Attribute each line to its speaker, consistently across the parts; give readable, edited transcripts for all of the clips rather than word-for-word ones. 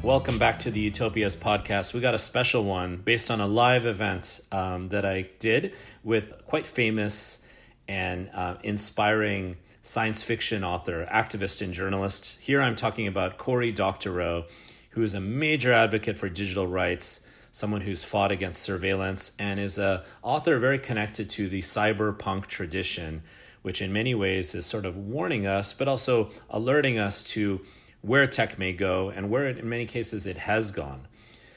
Speaker 1: Welcome back to the Utopias podcast. We got a special one based on a live event that I did with quite famous and inspiring science fiction author, activist, and journalist. Here I'm talking about Cory Doctorow, who is a major advocate for digital rights, someone who's fought against surveillance, and is an author very connected to the cyberpunk tradition, which in many ways is sort of warning us, but also alerting us to where tech may go and where in many cases it has gone.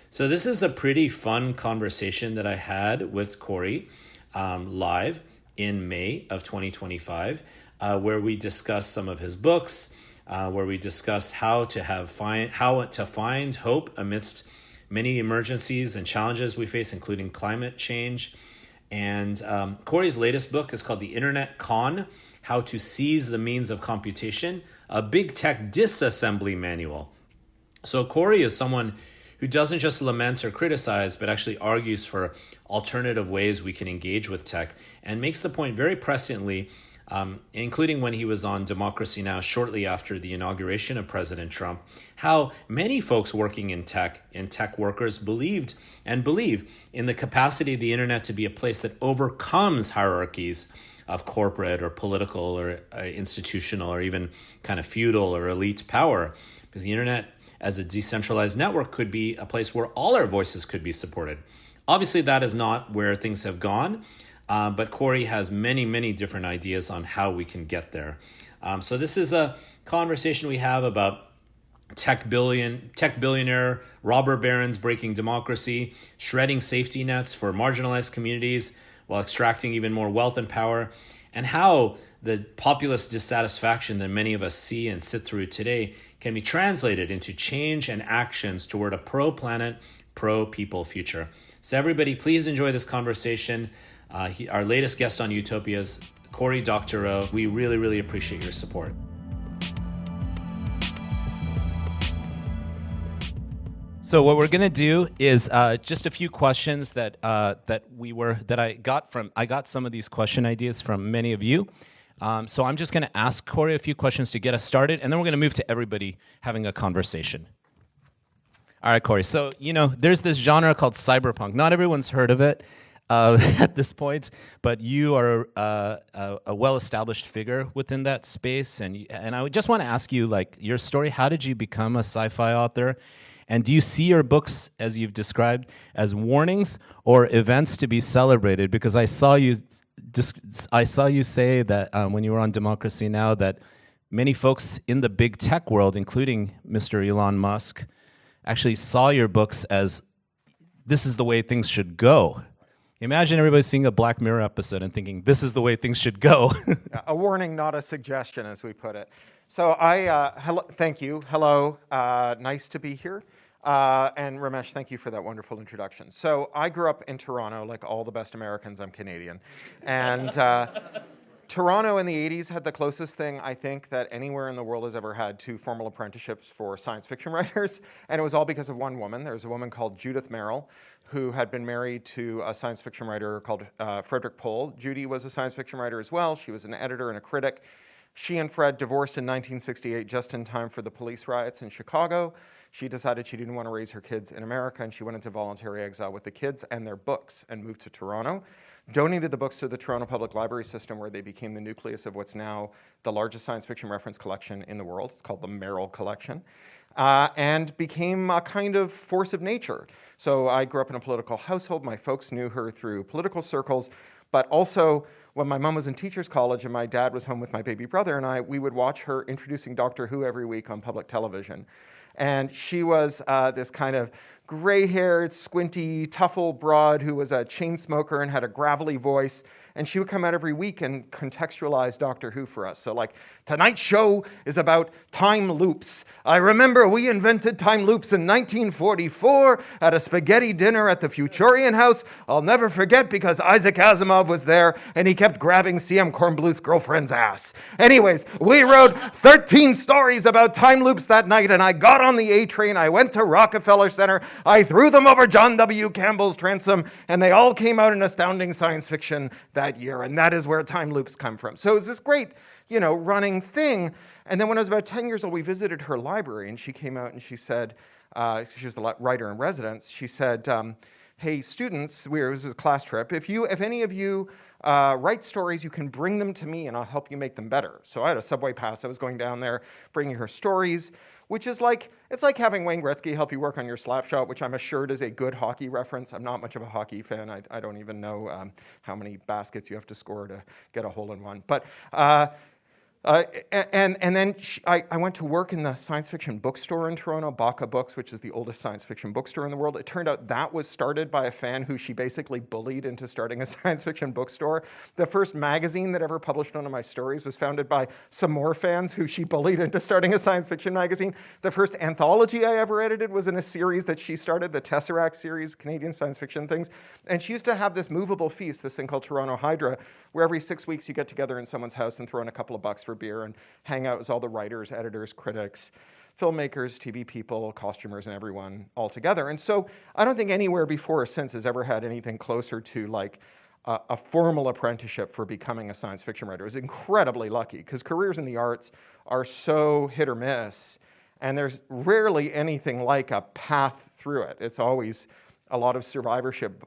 Speaker 1: So this is a pretty fun conversation that I had with Cory live in May of 2025, where we discuss some of his books, where we discuss how to find hope amidst many emergencies and challenges we face, including climate change. And Cory's latest book is called The Internet Con: How to Seize the Means of Computation, a big tech disassembly manual. So Cory is someone who doesn't just lament or criticize, but actually argues for alternative ways we can engage with tech, and makes the point very presciently, including when he was on Democracy Now! Shortly after the inauguration of President Trump, how many folks working in tech workers believe in the capacity of the internet to be a place that overcomes hierarchies of corporate or political or institutional or even kind of feudal or elite power, because the internet as a decentralized network could be a place where all our voices could be supported. Obviously, that is not where things have gone, but Cory has many, many different ideas on how we can get there. So this is a conversation we have about tech billionaire robber barons breaking democracy, shredding safety nets for marginalized communities while extracting even more wealth and power, and how the populist dissatisfaction that many of us see and sit through today can be translated into change and actions toward a pro-planet, pro-people future. So everybody, please enjoy this conversation. Our latest guest on Utopias, Cory Doctorow. We really, really appreciate your support. So what we're gonna do is just a few questions that I got some of these question ideas from many of you. So I'm just gonna ask Cory a few questions to get us started, and then we're gonna move to everybody having a conversation. All right, Cory. So there's this genre called cyberpunk. Not everyone's heard of it at this point, but you are a well-established figure within that space, and I would just want to ask you, like, your story. How did you become a sci-fi author? And do you see your books, as you've described, as warnings or events to be celebrated? Because I saw you say that when you were on Democracy Now! That many folks in the big tech world, including Mr. Elon Musk, actually saw your books as this is the way things should go. Imagine everybody seeing a Black Mirror episode and thinking, this is the way things should go.
Speaker 2: A warning, not a suggestion, as we put it. So thank you. Hello, nice to be here. And Ramesh, thank you for that wonderful introduction. So I grew up in Toronto, like all the best Americans. I'm Canadian. And Toronto in the 80s had the closest thing, I think, that anywhere in the world has ever had to formal apprenticeships for science fiction writers. And it was all because of one woman. There was a woman called Judith Merrill, who had been married to a science fiction writer called Frederick Pohl. Judy was a science fiction writer as well. She was an editor and a critic. She and Fred divorced in 1968, just in time for the police riots in Chicago. She decided she didn't want to raise her kids in America, and she went into voluntary exile with the kids and their books and moved to Toronto, donated the books to the Toronto Public Library System, where they became the nucleus of what's now the largest science fiction reference collection in the world. It's called the Merrill Collection, and became a kind of force of nature. So I grew up in a political household. My folks knew her through political circles, but also when my mom was in teacher's college and my dad was home with my baby brother and I, we would watch her introducing Doctor Who every week on public television. And she was this kind of gray-haired, squinty, tough old broad who was a chain smoker and had a gravelly voice. And she would come out every week and contextualize Doctor Who for us. So like, tonight's show is about time loops. I remember we invented time loops in 1944 at a spaghetti dinner at the Futurian House. I'll never forget because Isaac Asimov was there and he kept grabbing C.M. Kornbluth's girlfriend's ass. Anyways, we wrote 13 stories about time loops that night, and I got on the A train. I went to Rockefeller Center. I threw them over John W. Campbell's transom, and they all came out in astounding science fiction that year, and that is where time loops come from. So it was this great, running thing. And then when I was about 10 years old, we visited her library, and she came out and she said, she was the writer in residence. She said, hey, students, it was a class trip. If any of you write stories, you can bring them to me and I'll help you make them better. So I had a subway pass. I was going down there, bringing her stories, which is it's like having Wayne Gretzky help you work on your slap shot, which I'm assured is a good hockey reference. I'm not much of a hockey fan. I don't even know how many baskets you have to score to get a hole-in-one. But and then I went to work in the science fiction bookstore in Toronto, Baka Books, which is the oldest science fiction bookstore in the world. It turned out that was started by a fan who she basically bullied into starting a science fiction bookstore. The first magazine that ever published one of my stories was founded by some more fans who she bullied into starting a science fiction magazine. The first anthology I ever edited was in a series that she started, the Tesseract series, Canadian science fiction things. And she used to have this movable feast, this thing called Toronto Hydra, where every 6 weeks you get together in someone's house and throw in a couple of bucks for beer and hang out as all the writers, editors, critics, filmmakers, TV people, costumers, and everyone all together. And so I don't think anywhere before or since has ever had anything closer to like a formal apprenticeship for becoming a science fiction writer. It was incredibly lucky because careers in the arts are so hit or miss, and there's rarely anything like a path through it. It's always a lot of survivorship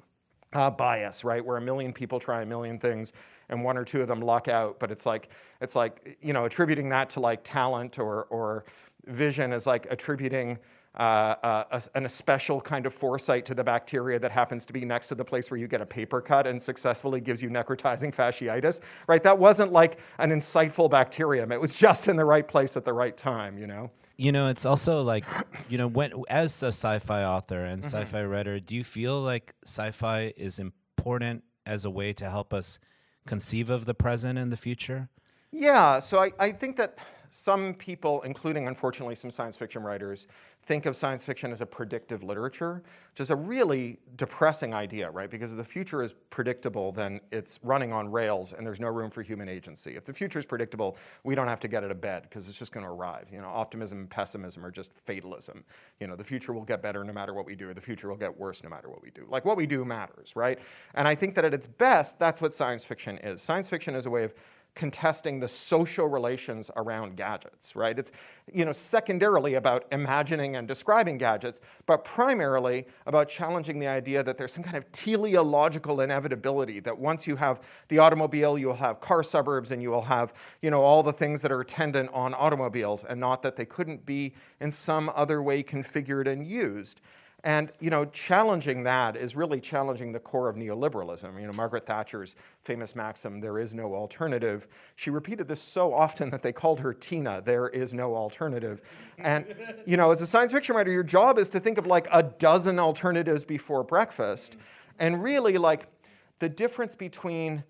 Speaker 2: bias, right? Where a million people try a million things and one or two of them luck out, but it's like attributing that to like talent or vision is like attributing a special kind of foresight to the bacteria that happens to be next to the place where you get a paper cut and successfully gives you necrotizing fasciitis, right? That wasn't like an insightful bacterium. It was just in the right place at the right time,
Speaker 1: It's also like, when as a sci-fi author and sci-fi writer, do you feel like sci-fi is important as a way to help us conceive of the present and the future?
Speaker 2: Yeah, so I think that some people, including unfortunately some science fiction writers, think of science fiction as a predictive literature, which is a really depressing idea, right? Because if the future is predictable, then it's running on rails and there's no room for human agency. If the future is predictable, we don't have to get out of bed because it's just going to arrive. Optimism and pessimism are just fatalism. The future will get better no matter what we do, or the future will get worse no matter what we do. Like what we do matters, right? And I think that at its best, that's what science fiction is. Science fiction is a way of contesting the social relations around gadgets, right? It's, secondarily about imagining and describing gadgets, but primarily about challenging the idea that there's some kind of teleological inevitability that once you have the automobile, you will have car suburbs and you will have, all the things that are attendant on automobiles, and not that they couldn't be in some other way configured and used. And, challenging that is really challenging the core of neoliberalism. Margaret Thatcher's famous maxim, there is no alternative. She repeated this so often that they called her Tina, there is no alternative. And, as a science fiction writer, your job is to think of like a dozen alternatives before breakfast. And really like the difference between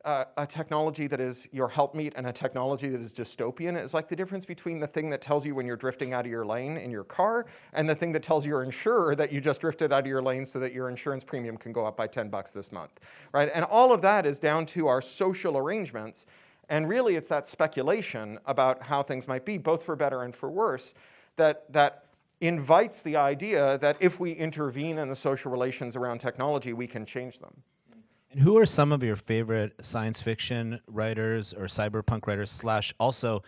Speaker 2: a technology that is your helpmeet and a technology that is dystopian is like the difference between the thing that tells you when you're drifting out of your lane in your car and the thing that tells your insurer that you just drifted out of your lane so that your insurance premium can go up by $10 this month, right? And all of that is down to our social arrangements. And really it's that speculation about how things might be, both for better and for worse, that invites the idea that if we intervene in the social relations around technology, we can change them.
Speaker 1: And who are some of your favorite science fiction writers or cyberpunk writers / also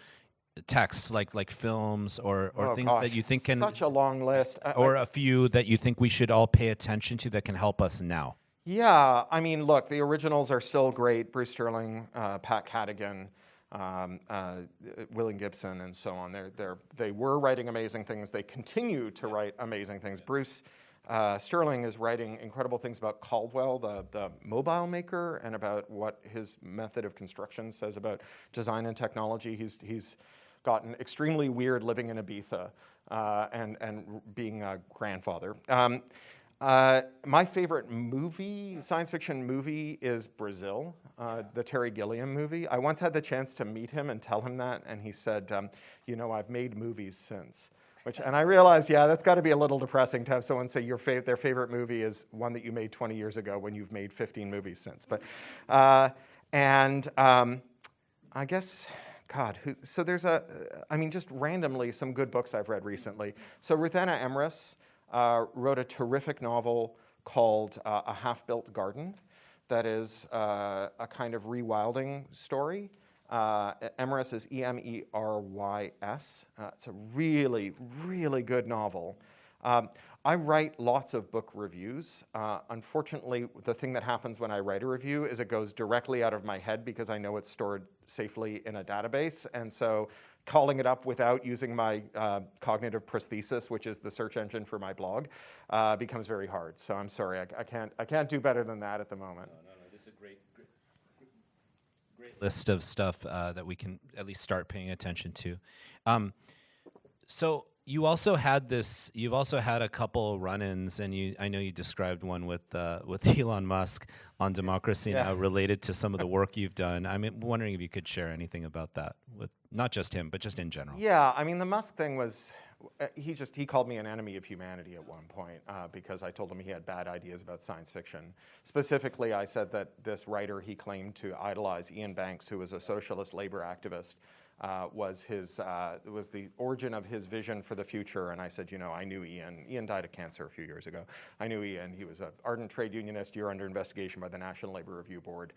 Speaker 1: text like films or things that you think can...
Speaker 2: Such a long list.
Speaker 1: Or a few that you think we should all pay attention to that can help us now?
Speaker 2: Yeah, look, the originals are still great. Bruce Sterling, Pat Cadigan, William Gibson, and so on. They were writing amazing things. They continue to write amazing things. Bruce Sterling is writing incredible things about Caldwell, the mobile maker, and about what his method of construction says about design and technology. He's gotten extremely weird living in Ibiza and being a grandfather. My favorite science fiction movie, is Brazil, the Terry Gilliam movie. I once had the chance to meet him and tell him that, and he said, I've made movies since. And I realized, that's got to be a little depressing to have someone say their favorite movie is one that you made 20 years ago when you've made 15 movies since. But, I guess, so there's just randomly some good books I've read recently. So Ruth Anna Emrys wrote a terrific novel called A Half-Built Garden that is a kind of rewilding story. Emrys is Emerys. It's a really, really good novel I write lots of book reviews. Unfortunately, the thing that happens when I write a review is it goes directly out of my head because I know it's stored safely in a database. And so calling it up without using my cognitive prosthesis, which is the search engine for my blog, becomes very hard. So I'm sorry, I can't do better than that at the moment.
Speaker 1: No. This is a great list of stuff that we can at least start paying attention to. So you've also had a couple run-ins, and I know you described one with Elon Musk on Democracy Now! Related to some of the work you've done. I'm wondering if you could share anything about that with not just him, but just in general.
Speaker 2: Yeah, I mean, the Musk thing was, he called me an enemy of humanity at one point because I told him he had bad ideas about science fiction. Specifically, I said that this writer he claimed to idolize, Ian Banks, who was a socialist labor activist, was the origin of his vision for the future. And I said, I knew Ian. Ian died of cancer a few years ago. I knew Ian. He was an ardent trade unionist. You're under investigation by the National Labor Review Board.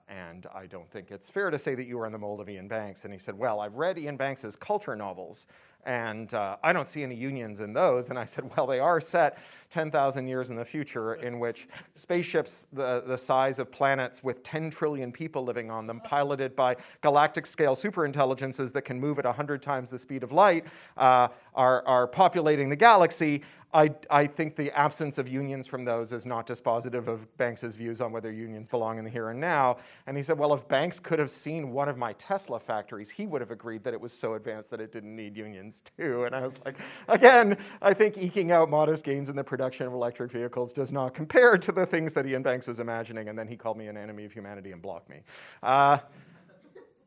Speaker 2: And I don't think it's fair to say that you were in the mold of Ian Banks. And he said, well, I've read Ian Banks's culture novels, and I don't see any unions in those. And I said, well, they are set 10,000 years in the future in which spaceships the size of planets with 10 trillion people living on them, piloted by galactic-scale superintelligences that can move at 100 times the speed of light, are populating the galaxy. I think the absence of unions from those is not dispositive of Banks's views on whether unions belong in the here and now. And he said, well, if Banks could have seen one of my Tesla factories, he would have agreed that it was so advanced that it didn't need unions too. And I was like, again, I think eking out modest gains in the production of electric vehicles does not compare to the things that Ian Banks was imagining. And then he called me an enemy of humanity and blocked me.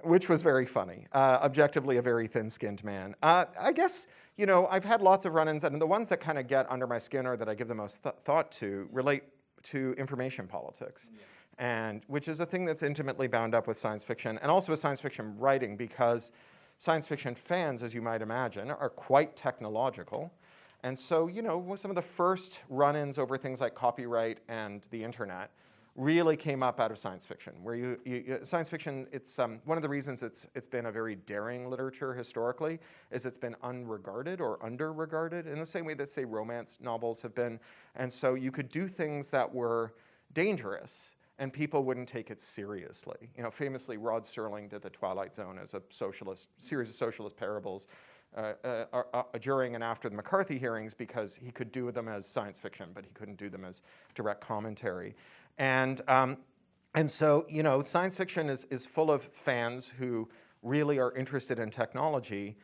Speaker 2: Which was very funny. Objectively, a very thin-skinned man. I guess, I've had lots of run-ins, and the ones that kind of get under my skin or that I give the most thought to relate to information politics, and which is a thing that's intimately bound up with science fiction, and also with science fiction writing, because science fiction fans, as you might imagine, are quite technological. And so, some of the first run-ins over things like copyright and the internet really came up out of science fiction, where science fiction, it's one of the reasons it's been a very daring literature historically is it's been unregarded or under-regarded in the same way that, say, romance novels have been. And so you could do things that were dangerous and people wouldn't take it seriously. Famously, Rod Serling did The Twilight Zone as a series of socialist parables during and after the McCarthy hearings because he could do them as science fiction, but he couldn't do them as direct commentary. And so, science fiction is full of fans who really are interested in technology.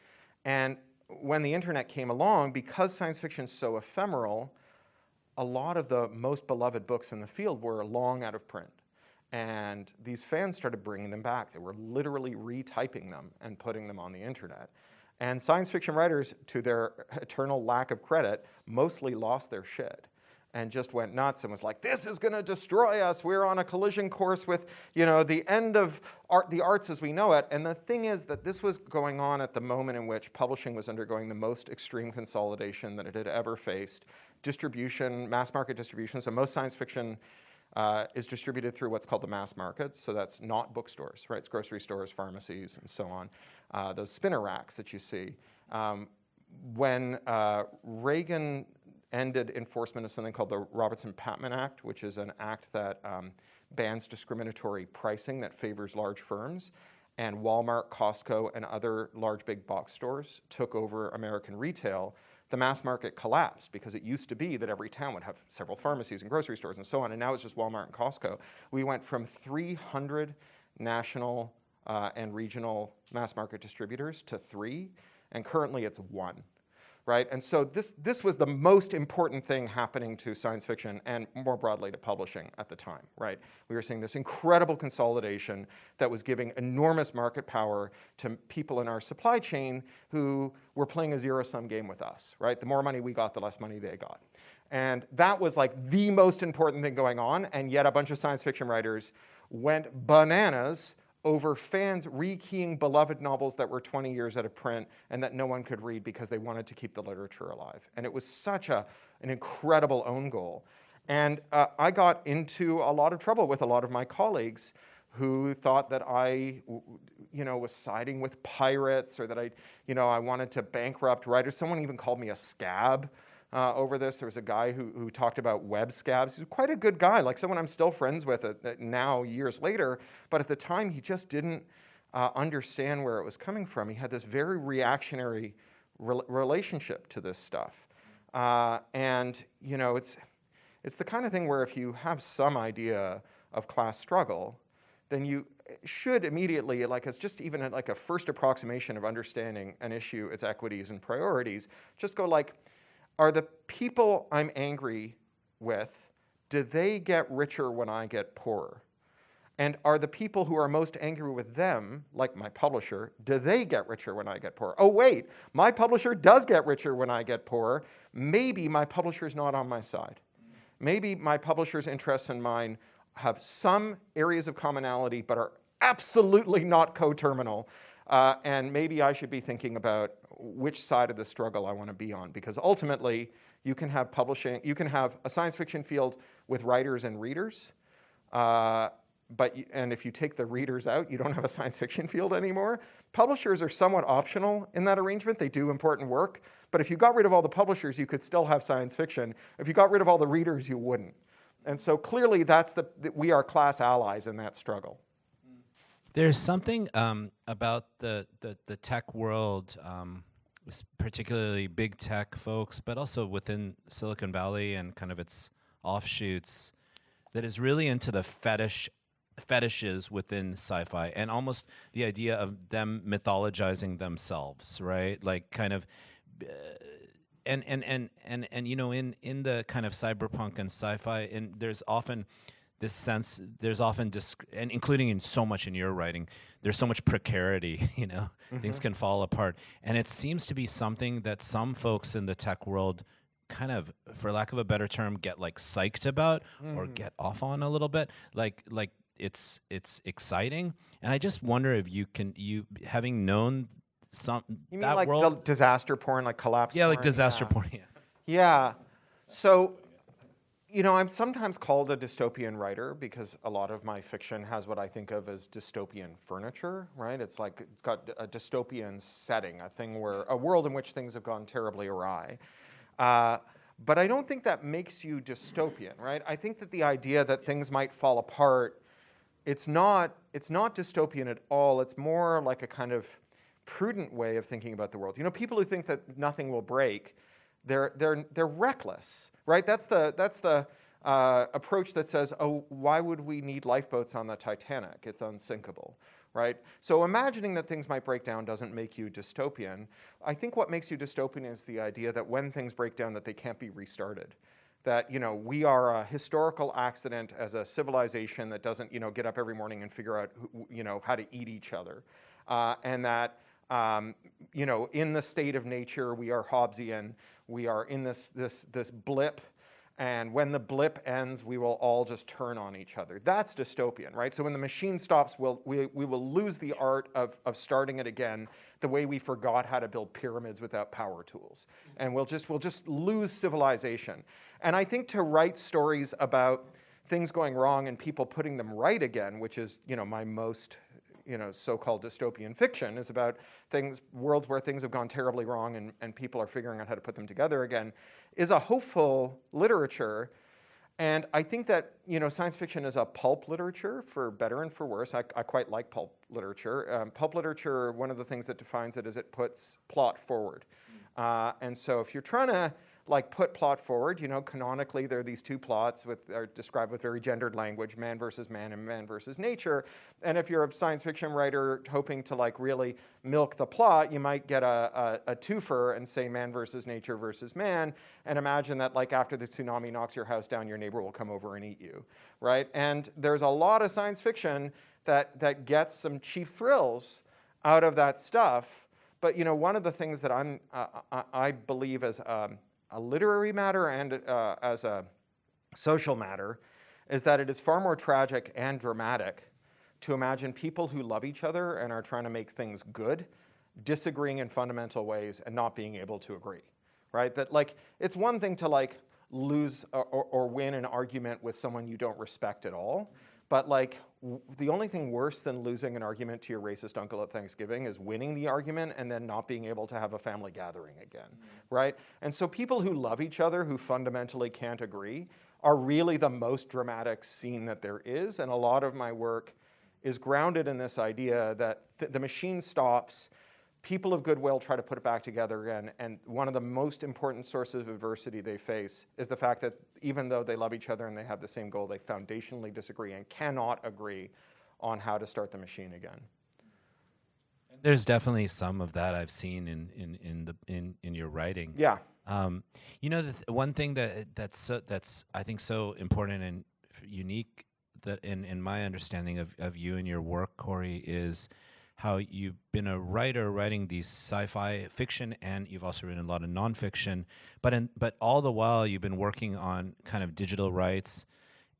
Speaker 2: And when the internet came along, because science fiction is so ephemeral, a lot of the most beloved books in the field were long out of print. And these fans started bringing them back. They were literally retyping them and putting them on the internet. And science fiction writers, to their eternal lack of credit, mostly lost their shit and just went nuts and was like, this is going to destroy us. We're on a collision course with, the end of the arts as we know it. And the thing is that this was going on at the moment in which publishing was undergoing the most extreme consolidation that it had ever faced. Distribution, mass market distribution. So most science fiction is distributed through what's called the mass market. So that's not bookstores, right? It's grocery stores, pharmacies, and so on. Those spinner racks that you see. When Reagan ended enforcement of something called the Robertson-Patman Act, which is an act that bans discriminatory pricing that favors large firms, and Walmart, Costco, and other large big box stores took over American retail, the mass market collapsed because it used to be that every town would have several pharmacies and grocery stores and so on, and now it's just Walmart and Costco. We went from 300 national and regional mass market distributors to 3, and currently it's 1. Right? And so this was the most important thing happening to science fiction and more broadly to publishing at the time. Right? We were seeing this incredible consolidation that was giving enormous market power to people in our supply chain who were playing a zero-sum game with us. Right? The more money we got, the less money they got. And that was like the most important thing going on, and yet a bunch of science fiction writers went bananas over fans rekeying beloved novels that were 20 years out of print and that no one could read because they wanted to keep the literature alive. And it was such an incredible own goal. And I got into a lot of trouble with a lot of my colleagues who thought that I was siding with pirates or that I wanted to bankrupt writers. Someone even called me a scab. over this. There was a guy who talked about web scabs. He's quite a good guy, like someone I'm still friends with now, years later. But at the time, he just didn't understand where it was coming from. He had this very reactionary relationship to this stuff. And, you know, it's the kind of thing where if you have some idea of class struggle, then you should immediately, like as just even like a first approximation of understanding an issue, its equities and priorities, just go like, are the people I'm angry with, do they get richer when I get poorer? And are the people who are most angry with them, like my publisher, do they get richer when I get poorer? Oh wait, my publisher does get richer when I get poorer. Maybe my publisher's not on my side. Maybe my publisher's interests and mine have some areas of commonality, but are absolutely not coterminal. And maybe I should be thinking about which side of the struggle I want to be on, because ultimately you can have publishing, you can have a science fiction field with writers and readers, and if you take the readers out, you don't have a science fiction field anymore. Publishers are somewhat optional in that arrangement. They do important work, but if you got rid of all the publishers, you could still have science fiction. If you got rid of all the readers, you wouldn't. And so clearly we are class allies in that struggle.
Speaker 1: There's something about the tech world, particularly big tech folks, but also within Silicon Valley and kind of its offshoots, that is really into the fetishes within sci-fi, and almost the idea of them mythologizing themselves, right? Like kind of, and you know, in the kind of cyberpunk and sci-fi, and there's often this sense, and including in so much in your writing, there's so much precarity, you know, things can fall apart. And it seems to be something that some folks in the tech world kind of, for lack of a better term, get like psyched about or get off on a little bit. Like it's exciting. And I just wonder if you having known
Speaker 2: You mean
Speaker 1: that
Speaker 2: like
Speaker 1: world,
Speaker 2: disaster porn, like collapse porn?
Speaker 1: like disaster porn, yeah.
Speaker 2: Yeah. So, you know, I'm sometimes called a dystopian writer because a lot of my fiction has what I think of as dystopian furniture, right? It's like it's got a dystopian setting, a world in which things have gone terribly awry. But I don't think that makes you dystopian, right? I think that the idea that things might fall apart, it's not dystopian at all. It's more like a kind of prudent way of thinking about the world. You know, people who think that nothing will break, they're reckless, right? That's the approach that says, oh, why would we need lifeboats on the Titanic? It's unsinkable, right? So imagining that things might break down doesn't make you dystopian. I think what makes you dystopian is the idea that when things break down, that they can't be restarted. That, you know, we are a historical accident as a civilization that doesn't, you know, get up every morning and figure out, you know, how to eat each other, and that. You know, in the state of nature, we are Hobbesian. We are in this blip, and when the blip ends, we will all just turn on each other. That's dystopian, right? So when the machine stops, we will lose the art of starting it again, the way we forgot how to build pyramids without power tools, and we'll just lose civilization. And I think to write stories about things going wrong and people putting them right again, which is, you know, my most, you know, so-called dystopian fiction, is about worlds where things have gone terribly wrong and people are figuring out how to put them together again, is a hopeful literature. And I think that, you know, science fiction is a pulp literature, for better and for worse. I quite like pulp literature. Pulp literature, one of the things that defines it is it puts plot forward. And so if you're trying to like put plot forward, you know, canonically there are these two plots are described with very gendered language, man versus man and man versus nature. And if you're a science fiction writer hoping to like really milk the plot, you might get a twofer and say man versus nature versus man, and imagine that like after the tsunami knocks your house down, your neighbor will come over and eat you, right? And there's a lot of science fiction that gets some cheap thrills out of that stuff. But, you know, one of the things that I believe as a literary matter and as a social matter is that it is far more tragic and dramatic to imagine people who love each other and are trying to make things good, disagreeing in fundamental ways and not being able to agree, right? That like, it's one thing to like lose or win an argument with someone you don't respect at all, but like the only thing worse than losing an argument to your racist uncle at Thanksgiving is winning the argument and then not being able to have a family gathering again, right? And so people who love each other, who fundamentally can't agree, are really the most dramatic scene that there is. And a lot of my work is grounded in this idea that the machine stops, people of goodwill try to put it back together again, and one of the most important sources of adversity they face is the fact that even though they love each other and they have the same goal, they foundationally disagree and cannot agree on how to start the machine again.
Speaker 3: There's definitely some of that I've seen in your writing.
Speaker 2: Yeah.
Speaker 3: One thing that's I think so important and unique that in my understanding of you and your work, Cory, is how you've been a writer writing these sci-fi fiction, and you've also written a lot of nonfiction. But all the while, you've been working on kind of digital rights,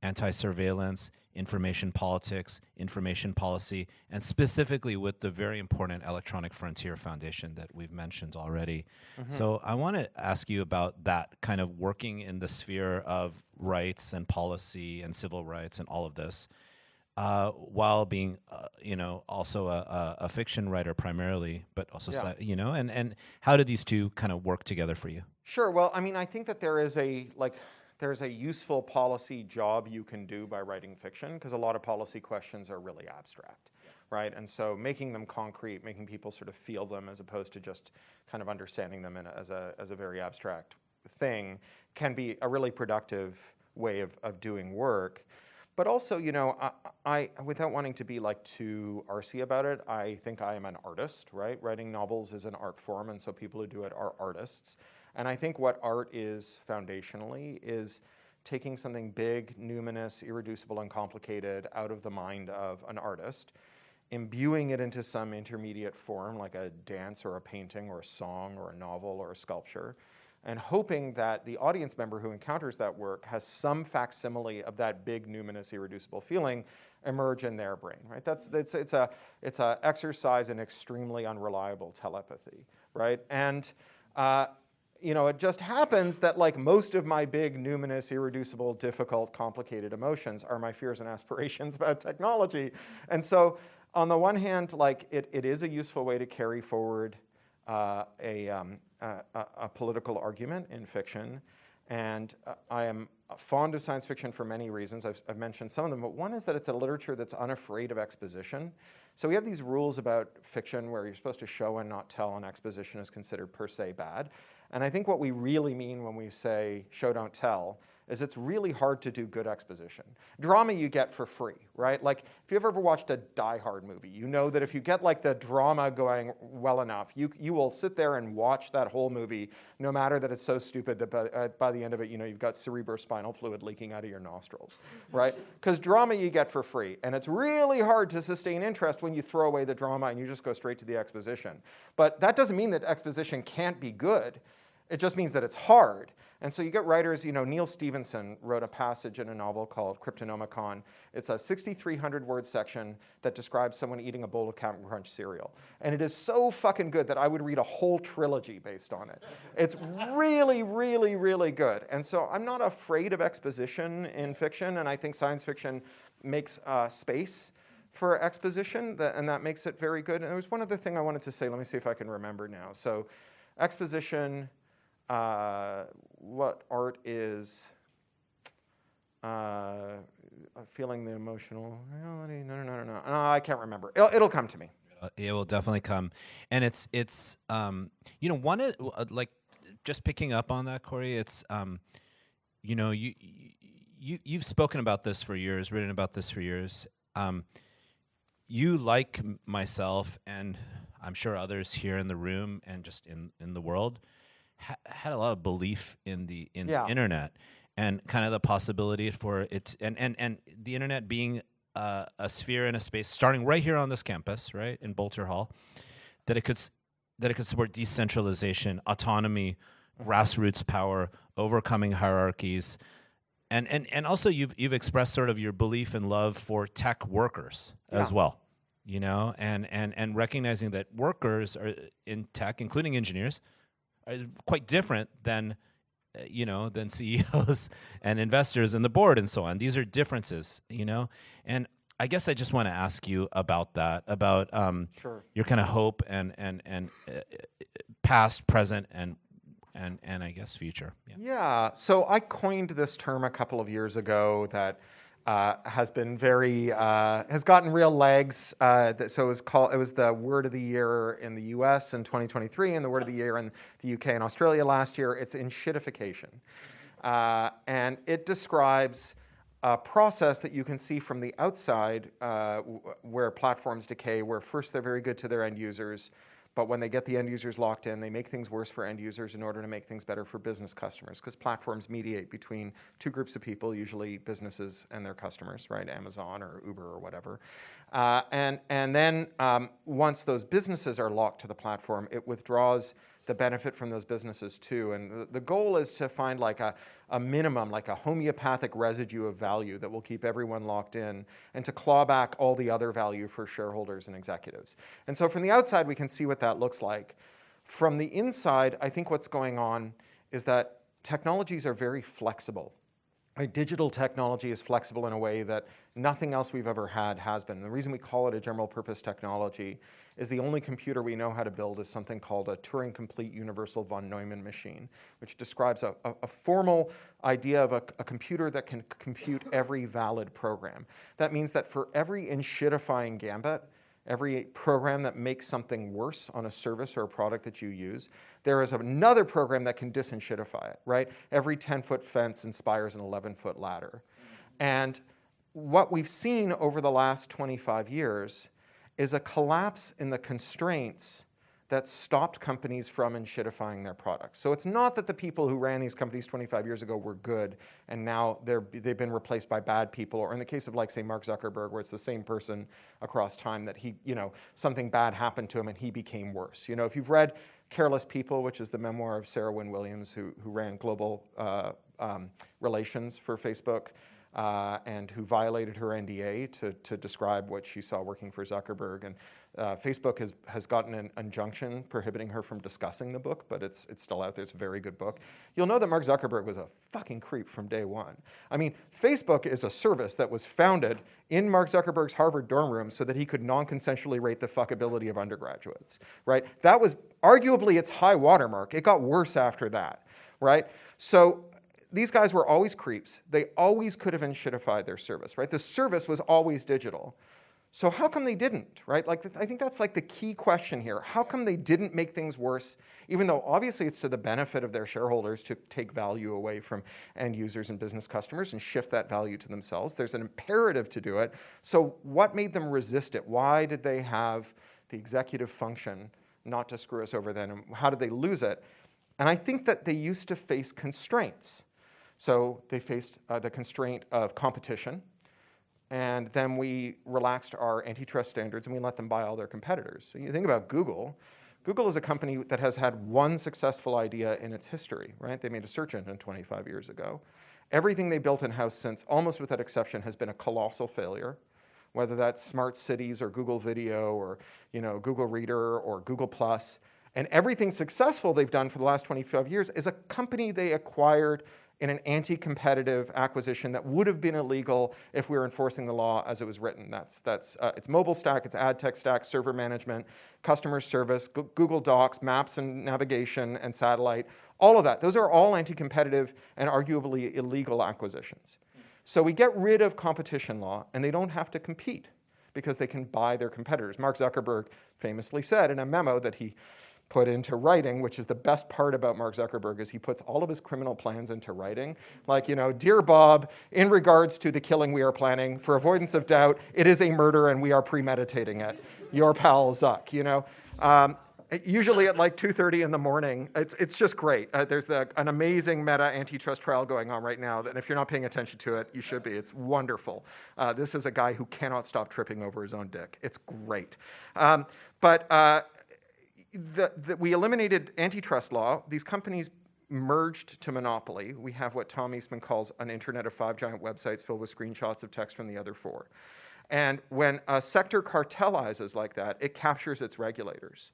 Speaker 3: anti-surveillance, information politics, information policy, and specifically with the very important Electronic Frontier Foundation that we've mentioned already. So I want to ask you about that kind of working in the sphere of rights and policy and civil rights and all of this. While being, also a fiction writer primarily, but also, and how do these two kind of work together for you?
Speaker 2: Sure. Well, I mean, I think that there's a useful policy job you can do by writing fiction, because a lot of policy questions are really abstract, right? And so making them concrete, making people sort of feel them as opposed to just kind of understanding them as a very abstract thing can be a really productive way of doing work. But also, I without wanting to be like too arsey about it, I think I am an artist, right? Writing novels is an art form, and so people who do it are artists. And I think what art is foundationally is taking something big, numinous, irreducible, and complicated out of the mind of an artist, imbuing it into some intermediate form like a dance or a painting or a song or a novel or a sculpture, and hoping that the audience member who encounters that work has some facsimile of that big, numinous, irreducible feeling emerge in their brain, right? It's a exercise in extremely unreliable telepathy, right? And it just happens that like most of my big, numinous, irreducible, difficult, complicated emotions are my fears and aspirations about technology. And so on the one hand, like it is a useful way to carry forward a political argument in fiction, and I am fond of science fiction for many reasons. I've mentioned some of them, but one is that it's a literature that's unafraid of exposition. So we have these rules about fiction where you're supposed to show and not tell, and exposition is considered per se bad. And I think what we really mean when we say show, don't tell is it's really hard to do good exposition. Drama you get for free, right? Like if you've ever watched a Die Hard movie, you know that if you get like the drama going well enough, you will sit there and watch that whole movie, no matter that it's so stupid that by the end of it, you've got cerebrospinal fluid leaking out of your nostrils, right? Because drama you get for free, and it's really hard to sustain interest when you throw away the drama and you just go straight to the exposition. But that doesn't mean that exposition can't be good. It just means that it's hard. And so you get writers, Neil Stephenson wrote a passage in a novel called Cryptonomicon. It's a 6,300 word section that describes someone eating a bowl of Captain Crunch cereal. And it is so fucking good that I would read a whole trilogy based on it. It's really, really, really good. And so I'm not afraid of exposition in fiction, and I think science fiction makes space for exposition, and that makes it very good. And there was one other thing I wanted to say. Let me see if I can remember now. So exposition, what art is, feeling the emotional reality. No, I can't remember. It'll come to me.
Speaker 3: It will definitely come, and it's one is like just picking up on that, Cory. It's you've spoken about this for years, written about this for years. You, like myself, and I'm sure others here in the room and just in the world, had a lot of belief in the internet and kind of the possibility for it and the internet being a sphere and a space starting right here on this campus, right in Bolter Hall, that it could support decentralization, autonomy, grassroots power, overcoming hierarchies, and also you've expressed sort of your belief and love for tech workers as well, and recognizing that workers are in tech, including engineers, are quite different than CEOs and investors and the board and so on. These are differences, and I guess I just want to ask you about that, about
Speaker 2: Sure.
Speaker 3: your kind of hope and past, present, and I guess future. Yeah.
Speaker 2: Yeah. So I coined this term a couple of years ago that has been has gotten real legs. So it was the word of the year in the U.S. in 2023, and the word of the year in the U.K. and Australia last year. It's enshittification, and it describes a process that you can see from the outside, where platforms decay, where first they're very good to their end users, but when they get the end users locked in, they make things worse for end users in order to make things better for business customers, because platforms mediate between two groups of people, usually businesses and their customers, right? Amazon or Uber or whatever. And then once those businesses are locked to the platform, it withdraws the benefit from those businesses too. And the goal is to find like a minimum, like a homeopathic residue of value that will keep everyone locked in, and to claw back all the other value for shareholders and executives. And so from the outside, we can see what that looks like. From the inside, I think what's going on is that technologies are very flexible. Digital technology is flexible in a way that nothing else we've ever had has been. And the reason we call it a general purpose technology is the only computer we know how to build is something called a Turing-complete universal von Neumann machine, which describes a formal idea of a computer that can compute every valid program. That means that for every enshittifying gambit, every program that makes something worse on a service or a product that you use, there is another program that can disenshittify it, right? Every 10-foot fence inspires an 11-foot ladder. And what we've seen over the last 25 years is a collapse in the constraints that stopped companies from enshittifying their products. So it's not that the people who ran these companies 25 years ago were good and now they've been replaced by bad people, or in the case of like say Mark Zuckerberg, where it's the same person across time that he, something bad happened to him and he became worse. If you've read Careless People, which is the memoir of Sarah Wynne Williams, who ran global relations for Facebook, and who violated her NDA to describe what she saw working for Zuckerberg. And Facebook has gotten an injunction prohibiting her from discussing the book, but it's still out there. It's a very good book. You'll know that Mark Zuckerberg was a fucking creep from day one. I mean, Facebook is a service that was founded in Mark Zuckerberg's Harvard dorm room so that he could non-consensually rate the fuckability of undergraduates, right? That was arguably its high watermark. It got worse after that, right? So these guys were always creeps. They always could have enshittified their service, right? The service was always digital. So how come they didn't, right? I think that's like the key question here. How come they didn't make things worse, even though obviously it's to the benefit of their shareholders to take value away from end users and business customers and shift that value to themselves? There's an imperative to do it. So what made them resist it? Why did they have the executive function not to screw us over then? And how did they lose it? And I think that they used to face constraints. So they faced the constraint of competition, and then we relaxed our antitrust standards and we let them buy all their competitors. So you think about Google. Google is a company that has had one successful idea in its history, right? They made a search engine 25 years ago. Everything they built in-house since, almost without exception, has been a colossal failure, whether that's smart cities or Google Video or Google Reader or Google+. And everything successful they've done for the last 25 years is a company they acquired in an anti-competitive acquisition that would have been illegal if we were enforcing the law as it was written. It's mobile stack, it's ad tech stack, server management, customer service, Google Docs, maps and navigation, and satellite, all of that. Those are all anti-competitive and arguably illegal acquisitions. So we get rid of competition law, and they don't have to compete because they can buy their competitors. Mark Zuckerberg famously said in a memo that he put into writing, which is the best part about Mark Zuckerberg, is he puts all of his criminal plans into writing. Like, dear Bob, in regards to the killing we are planning, for avoidance of doubt, it is a murder and we are premeditating it. Your pal Zuck, usually at like 2:30 in the morning. It's just great. There's an amazing meta antitrust trial going on right now, and if you're not paying attention to it, you should be. It's wonderful. This is a guy who cannot stop tripping over his own dick. It's great. We eliminated antitrust law. These companies merged to monopoly. We have what Tom Eastman calls an internet of 5 giant websites filled with screenshots of text from the other 4. And when a sector cartelizes like that, it captures its regulators.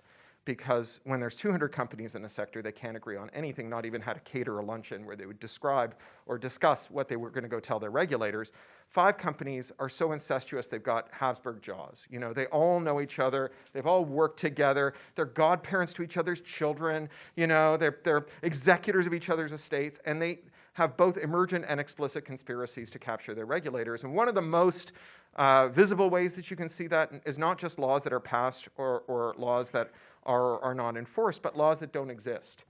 Speaker 2: because when there's 200 companies in a sector, they can't agree on anything, not even how to cater a luncheon where they would describe or discuss what they were going to go tell their regulators. 5 companies are so incestuous, they've got Habsburg jaws. You know, they all know each other. They've all worked together. They're godparents to each other's children. You know, they're executors of each other's estates, and they have both emergent and explicit conspiracies to capture their regulators. And one of the most visible ways that you can see that is not just laws that are passed or laws that are not enforced, but laws that don't exist.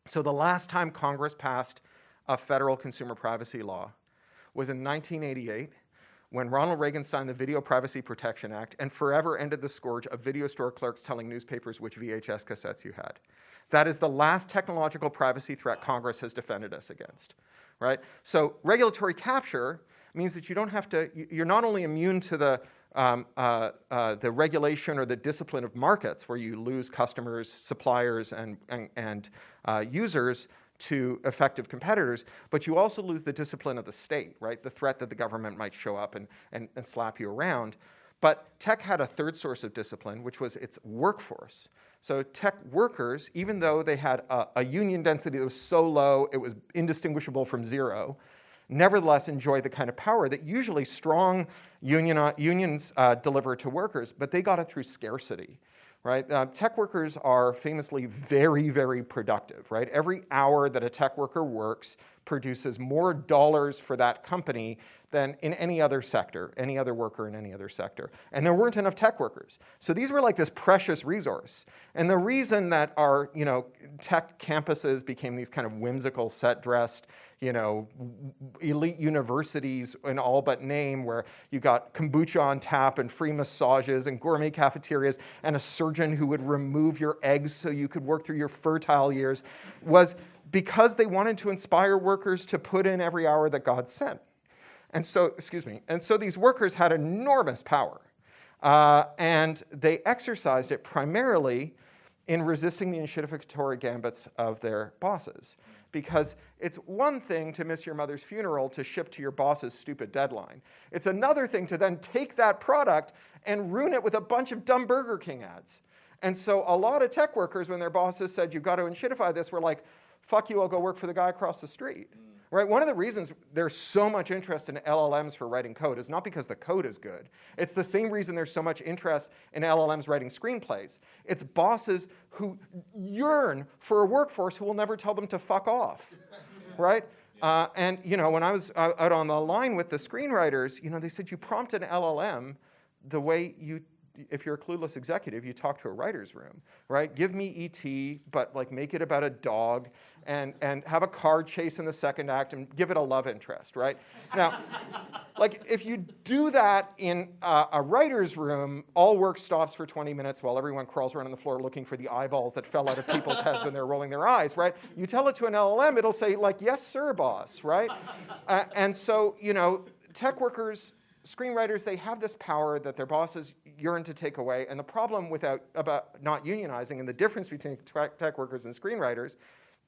Speaker 2: So the last time Congress passed a federal consumer privacy law was in 1988, when Ronald Reagan signed the Video Privacy Protection Act and forever ended the scourge of video store clerks telling newspapers which VHS cassettes you had. That is the last technological privacy threat Congress has defended us against, right? So regulatory capture means that you don't have to, you're not only immune to the regulation or the discipline of markets, where you lose customers, suppliers, and users to effective competitors, but you also lose the discipline of the state, right? The threat that the government might show up and slap you around. But tech had a third source of discipline, which was its workforce. So tech workers, even though they had a union density that was so low it was indistinguishable from zero, nevertheless enjoy the kind of power that usually strong unions deliver to workers, but they got it through scarcity, right? Tech workers are famously very, very productive, right? Every hour that a tech worker works produces more dollars for that company than in any other sector, any other worker in any other sector. And there weren't enough tech workers. So these were like this precious resource. And the reason that our, tech campuses became these kind of whimsical, set-dressed, elite universities in all but name, where you got kombucha on tap and free massages and gourmet cafeterias and a surgeon who would remove your eggs so you could work through your fertile years, was because they wanted to inspire workers to put in every hour that God sent. And so these workers had enormous power. And they exercised it primarily in resisting the enshittificatory gambits of their bosses. Because it's one thing to miss your mother's funeral to ship to your boss's stupid deadline. It's another thing to then take that product and ruin it with a bunch of dumb Burger King ads. And so a lot of tech workers, when their bosses said, you've got to enshittify this, were like, fuck you, I'll go work for the guy across the street. Right? One of the reasons there's so much interest in LLMs for writing code is not because the code is good. It's the same reason there's so much interest in LLMs writing screenplays. It's bosses who yearn for a workforce who will never tell them to fuck off, right? And when I was out on the line with the screenwriters, they said you prompt an LLM the way if you're a clueless executive, you talk to a writer's room, right? Give me E.T., but make it about a dog, and have a car chase in the second act, and give it a love interest, right? Now, if you do that in a writer's room, all work stops for 20 minutes while everyone crawls around on the floor looking for the eyeballs that fell out of people's heads when they're rolling their eyes, right? You tell it to an LLM, it'll say, yes, sir, boss, right? And so, tech workers, screenwriters, they have this power that their bosses yearn to take away. And the problem about not unionizing, and the difference between tech workers and screenwriters,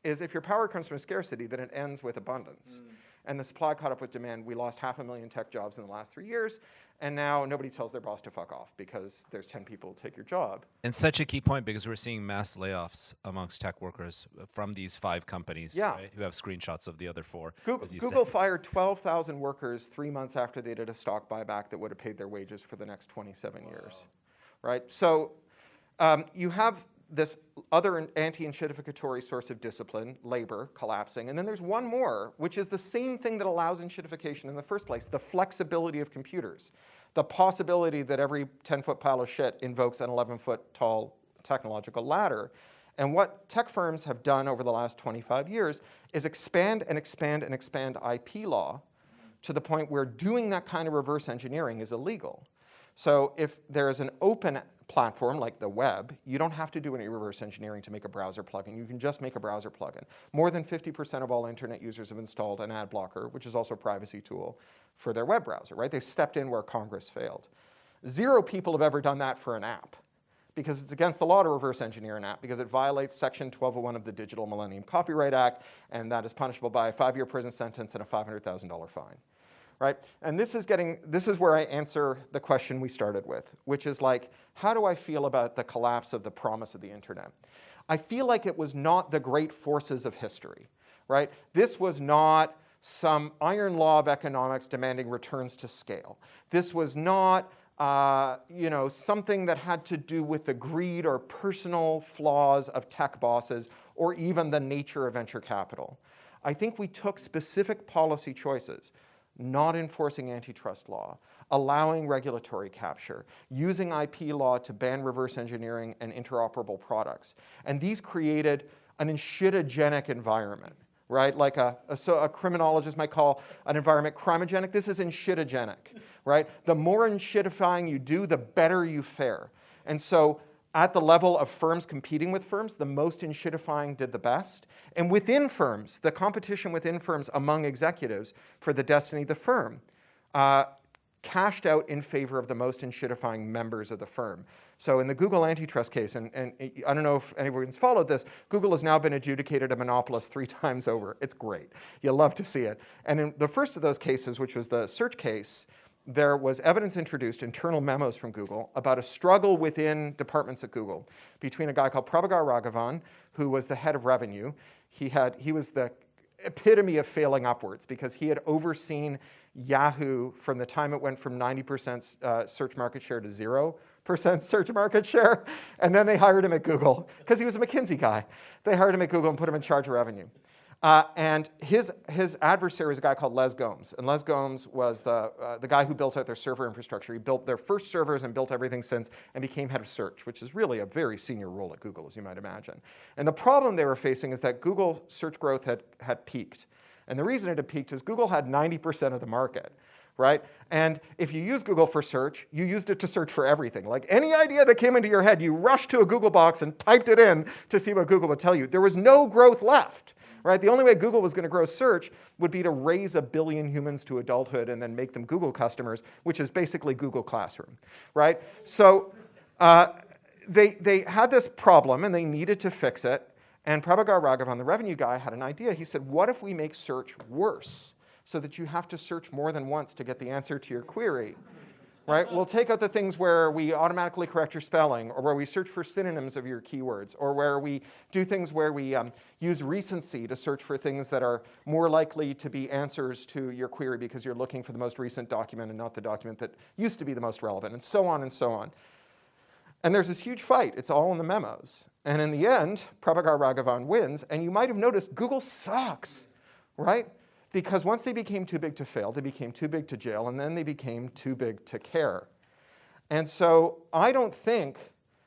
Speaker 2: is if your power comes from scarcity, then it ends with abundance. And the supply caught up with demand. We lost 500,000 tech jobs in the last 3 years. And now nobody tells their boss to fuck off because there's 10 people to take your job.
Speaker 3: And such a key point, because we're seeing mass layoffs amongst tech workers from these 5 companies, right, who have screenshots of the other 4.
Speaker 2: Google fired 12,000 workers 3 months after they did a stock buyback that would have paid their wages for the next 27 years. Right? So you have this other anti-enshittificatory source of discipline, labor, collapsing. And then there's one more, which is the same thing that allows enshittification in the first place, the flexibility of computers. The possibility that every 10-foot pile of shit invokes an 11-foot tall technological ladder. And what tech firms have done over the last 25 years is expand and expand and expand IP law to the point where doing that kind of reverse engineering is illegal. So if there is an open platform like the web, you don't have to do any reverse engineering to make a browser plugin. You can just make a browser plugin. More than 50% of all internet users have installed an ad blocker, which is also a privacy tool, for their web browser, right? They've stepped in where Congress failed. 0 people have ever done that for an app, because it's against the law to reverse engineer an app, because it violates Section 1201 of the Digital Millennium Copyright Act, and that is punishable by a 5-year prison sentence and a $500,000 fine. right? And this is where I answer the question we started with, which is like, how do I feel about the collapse of the promise of the internet? I feel like it was not the great forces of history, right? This was not some iron law of economics demanding returns to scale. This was not something that had to do with the greed or personal flaws of tech bosses or even the nature of venture capital. I think we took specific policy choices, not enforcing antitrust law, allowing regulatory capture, using IP law to ban reverse engineering and interoperable products. And these created an enshitogenic environment, right? Like a criminologist might call an environment crimogenic. This is enshitogenic, right? The more enshittifying you do, the better you fare. And so at the level of firms competing with firms, the most enshittifying did the best. And within firms, the competition within firms among executives for the destiny of the firm cashed out in favor of the most enshittifying members of the firm. So in the Google antitrust case, and I don't know if anyone's followed this, Google has now been adjudicated a monopolist 3 times over. It's great. You'll love to see it. And in the first of those cases, which was the search case, there was evidence introduced, internal memos from Google, about a struggle within departments at Google between a guy called Prabhakar Raghavan, who was the head of revenue. He was the epitome of failing upwards because he had overseen Yahoo from the time it went from 90% search market share to 0% search market share. And then they hired him at Google because he was a McKinsey guy. They hired him at Google and put him in charge of revenue. And his adversary was a guy called Les Gomes. And Les Gomes was the guy who built out their server infrastructure. He built their first servers and built everything since and became head of search, which is really a very senior role at Google, as you might imagine. And the problem they were facing is that Google search growth had peaked. And the reason it had peaked is Google had 90% of the market, right? And if you use Google for search, you used it to search for everything. Like any idea that came into your head, you rushed to a Google box and typed it in to see what Google would tell you. There was no growth left. Right? The only way Google was going to grow search would be to raise 1 billion humans to adulthood and then make them Google customers, which is basically Google Classroom. Right? So they had this problem and they needed to fix it. And Prabhakar Raghavan, the revenue guy, had an idea. He said, what if we make search worse so that you have to search more than once to get the answer to your query? Right? We'll take out the things where we automatically correct your spelling, or where we search for synonyms of your keywords, or where we do things where we use recency to search for things that are more likely to be answers to your query because you're looking for the most recent document and not the document that used to be the most relevant, and so on and so on. And there's this huge fight. It's all in the memos. And in the end, Prabhakar Raghavan wins. And you might have noticed Google sucks, right? Because once they became too big to fail, they became too big to jail, and then they became too big to care. And so I don't think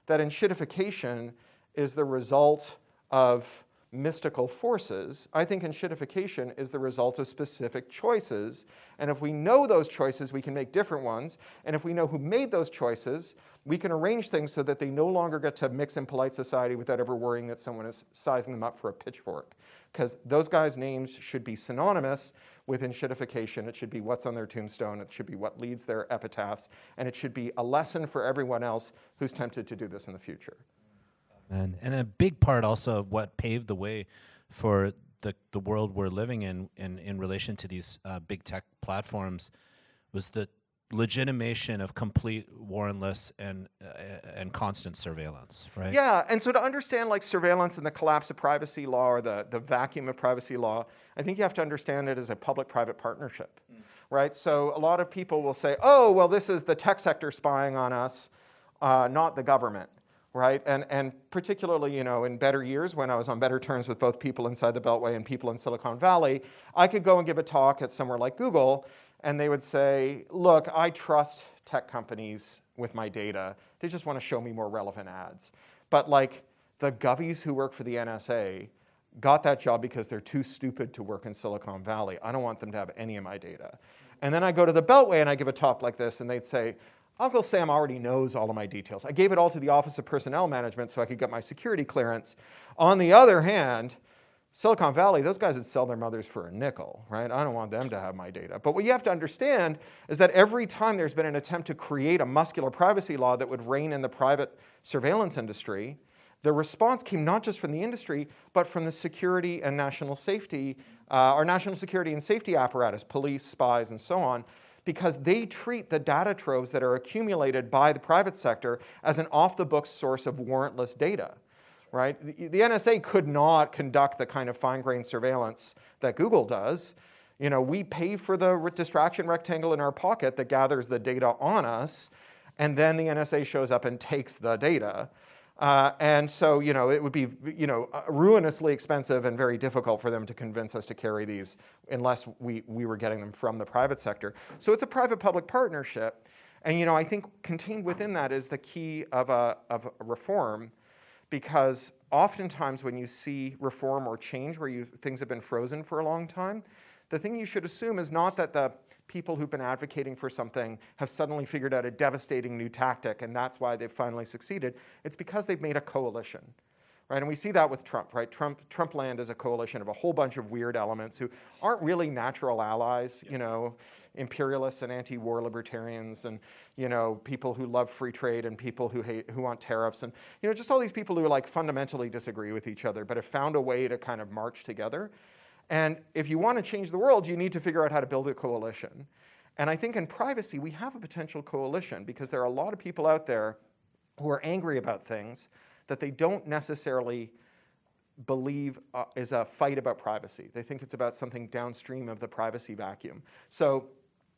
Speaker 2: that enshittification is the result of mystical forces. I think enshittification is the result of specific choices. And if we know those choices, we can make different ones. And if we know who made those choices, we can arrange things so that they no longer get to mix in polite society without ever worrying that someone is sizing them up for a pitchfork. Because those guys' names should be synonymous with enshittification. It should be what's on their tombstone. It should be what leads their epitaphs. And it should be a lesson for everyone else who's tempted to do this in the future.
Speaker 3: And a big part also of what paved the way for the world we're living in relation to these big tech platforms was the legitimation of complete warrantless and constant surveillance, right?
Speaker 2: Yeah, and so to understand like surveillance and the collapse of privacy law or the vacuum of privacy law, I think you have to understand it as a public-private partnership, right? So a lot of people will say, oh, well, this is the tech sector spying on us, not the government, right? And particularly, in better years when I was on better terms with both people inside the Beltway and people in Silicon Valley, I could go and give a talk at somewhere like Google, and they would say, look, I trust tech companies with my data. They just want to show me more relevant ads. But like the govies who work for the NSA got that job because they're too stupid to work in Silicon Valley. I don't want them to have any of my data. And then I go to the Beltway and I give a talk like this, and they'd say, Uncle Sam already knows all of my details. I gave it all to the Office of Personnel Management so I could get my security clearance. On the other hand, Silicon Valley, those guys would sell their mothers for a nickel, right? I don't want them to have my data. But what you have to understand is that every time there's been an attempt to create a muscular privacy law that would rein in the private surveillance industry, the response came not just from the industry, but from the security and national safety, our national security and safety apparatus, police, spies, and so on, because they treat the data troves that are accumulated by the private sector as an off-the-books source of warrantless data. Right? The NSA could not conduct the kind of fine-grained surveillance that Google does. You know, we pay for the distraction rectangle in our pocket that gathers the data on us, and then the NSA shows up and takes the data. And so, you know, it would be, you know, ruinously expensive and very difficult for them to convince us to carry these unless we were getting them from the private sector. So it's a private-public partnership. And, you know, I think contained within that is the key of a reform. Because oftentimes when you see reform or change where things have been frozen for a long time, the thing you should assume is not that the people who've been advocating for something have suddenly figured out a devastating new tactic and that's why they've finally succeeded. It's because they've made a coalition. Right? And we see that with Trump, right? Trump land is a coalition of a whole bunch of weird elements who aren't really natural allies, you know, imperialists and anti-war libertarians and, you know, people who love free trade and people who want tariffs and, you know, just all these people who like fundamentally disagree with each other but have found a way to kind of march together. And if you want to change the world, you need to figure out how to build a coalition. And I think in privacy, we have a potential coalition because there are a lot of people out there who are angry about things that they don't necessarily believe is a fight about privacy. They think it's about something downstream of the privacy vacuum. So,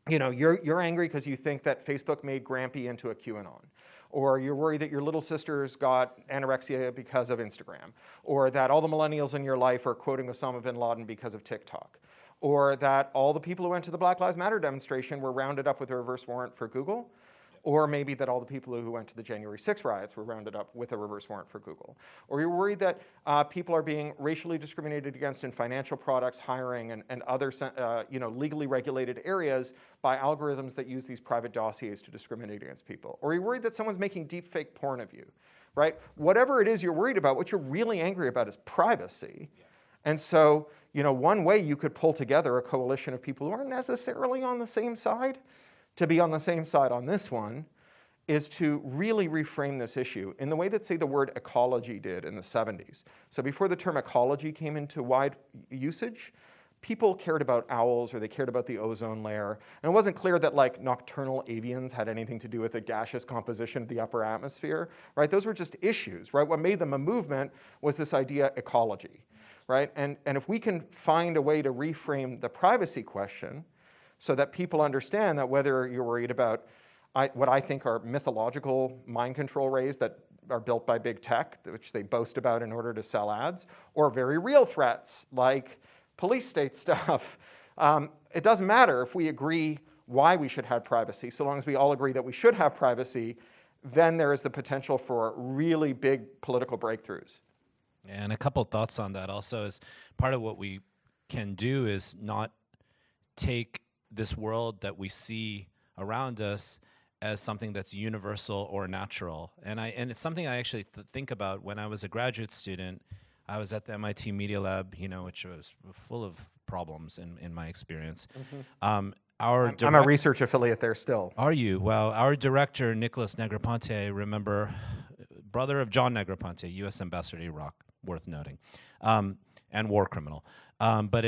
Speaker 2: you know, you're angry because you think that Facebook made Grampy into a QAnon. Or you're worried that your little sister's got anorexia because of Instagram. Or that all the millennials in your life are quoting Osama bin Laden because of TikTok. Or that all the people who went to the Black Lives Matter demonstration were rounded up with a reverse warrant for Google. Or maybe that all the people who went to the January 6 riots were rounded up with a reverse warrant for Google. Or you're worried that people are being racially discriminated against in financial products, hiring, and other you know, legally regulated areas by algorithms that use these private dossiers to discriminate against people. Or you're worried that someone's making deepfake porn of you, right? Whatever it is you're worried about, what you're really angry about is privacy. Yeah. And so, you know, one way you could pull together a coalition of people who aren't necessarily on the same side to be on the same side on this one is to really reframe this issue in the way that, say, the word ecology did in the 70s. So before the term ecology came into wide usage, people cared about owls or they cared about the ozone layer. And it wasn't clear that like nocturnal avians had anything to do with the gaseous composition of the upper atmosphere, right? Those were just issues, right? What made them a movement was this idea ecology, right? And if we can find a way to reframe the privacy question so that people understand that whether you're worried about what I think are mythological mind control rays that are built by big tech, which they boast about in order to sell ads, or very real threats like police state stuff, it doesn't matter if we agree why we should have privacy. So long as we all agree that we should have privacy, then there is the potential for really big political breakthroughs.
Speaker 3: And a couple thoughts on that also is part of what we can do is not take this world that we see around us as something that's universal or natural. And it's something I actually think about when I was a graduate student. I was at the MIT Media Lab, you know, which was full of problems in my experience. Mm-hmm.
Speaker 2: I'm a research affiliate there still.
Speaker 3: Are you? Well, our director, Nicholas Negroponte, remember, brother of John Negroponte, U.S. ambassador to Iraq, worth noting, and war criminal. But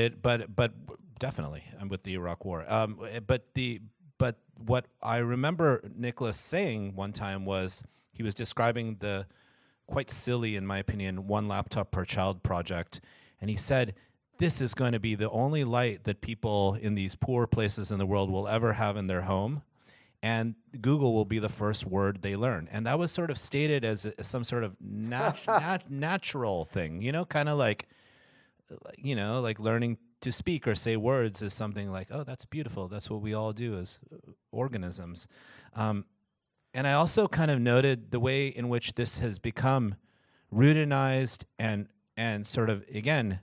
Speaker 3: definitely, I'm with the Iraq War. But what I remember Nicholas saying one time was he was describing the quite silly, in my opinion, one laptop per child project, and he said, this is going to be the only light that people in these poor places in the world will ever have in their home, and Google will be the first word they learn. And that was sort of stated as some sort of natural thing, you know, kind of like, you know, like learning to speak or say words is something like, oh, that's beautiful. That's what we all do as organisms. And I also kind of noted the way in which this has become routinized and sort of, again,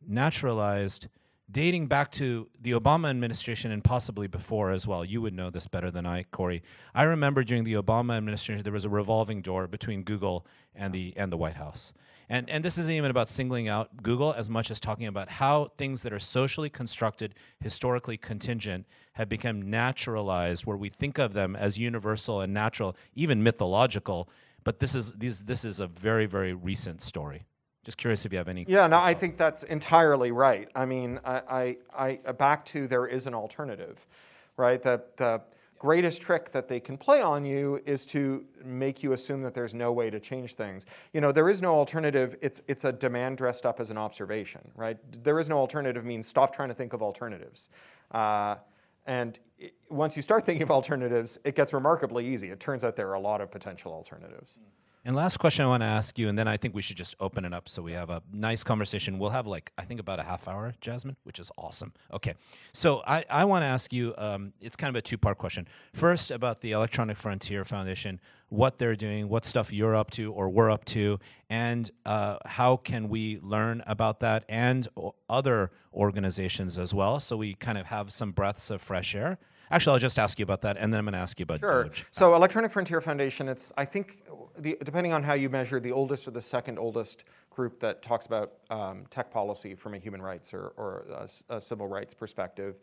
Speaker 3: naturalized, dating back to the Obama administration and possibly before as well. You would know this better than I, Cory. I remember during the Obama administration, there was a revolving door between Google and the White House. And this isn't even about singling out Google as much as talking about how things that are socially constructed, historically contingent, have become naturalized, where we think of them as universal and natural, even mythological, But this is a very, very recent story. Just curious if you have any.
Speaker 2: Yeah, no, I think that's entirely right. I mean, I back to there is an alternative, right? That the greatest trick that they can play on you is to make you assume that there's no way to change things. You know, there is no alternative. It's a demand dressed up as an observation, right? There is no alternative means stop trying to think of alternatives. Once you start thinking of alternatives, it gets remarkably easy. It turns out there are a lot of potential alternatives.
Speaker 3: And last question I want to ask you, and then I think we should just open it up so we have a nice conversation. We'll have I think about a half hour, Jasmine, which is awesome. Okay, so I want to ask you, it's kind of a two-part question. First, about the Electronic Frontier Foundation, what they're doing, what stuff you're up to or we're up to, and how can we learn about that and other organizations as well, so we kind of have some breaths of fresh air. Actually, I'll just ask you about that, and then I'm going to ask you about Doge.
Speaker 2: So Electronic Frontier Foundation, it's, I think, depending on how you measure, the oldest or the second oldest group that talks about tech policy from a human rights or a civil rights perspective.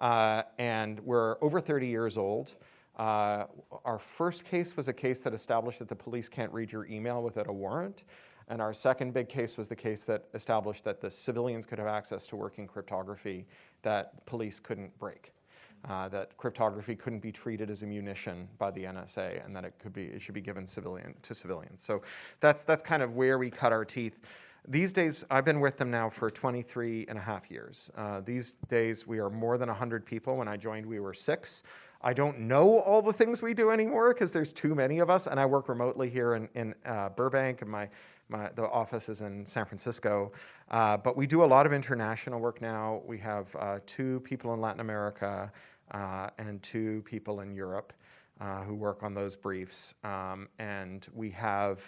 Speaker 2: And we're over 30 years old. Our first case was a case that established that the police can't read your email without a warrant. And our second big case was the case that established that the civilians could have access to working cryptography that police couldn't break. That cryptography couldn't be treated as a munition by the NSA, and that it should be given to civilians. So that's kind of where we cut our teeth. These days, I've been with them now for 23 and a half years. These days, we are more than 100 people. When I joined, we were 6. I don't know all the things we do anymore because there's too many of us, and I work remotely here in Burbank, and the office is in San Francisco. But we do a lot of international work now. We have 2 people in Latin America, and 2 people in Europe who work on those briefs. And we have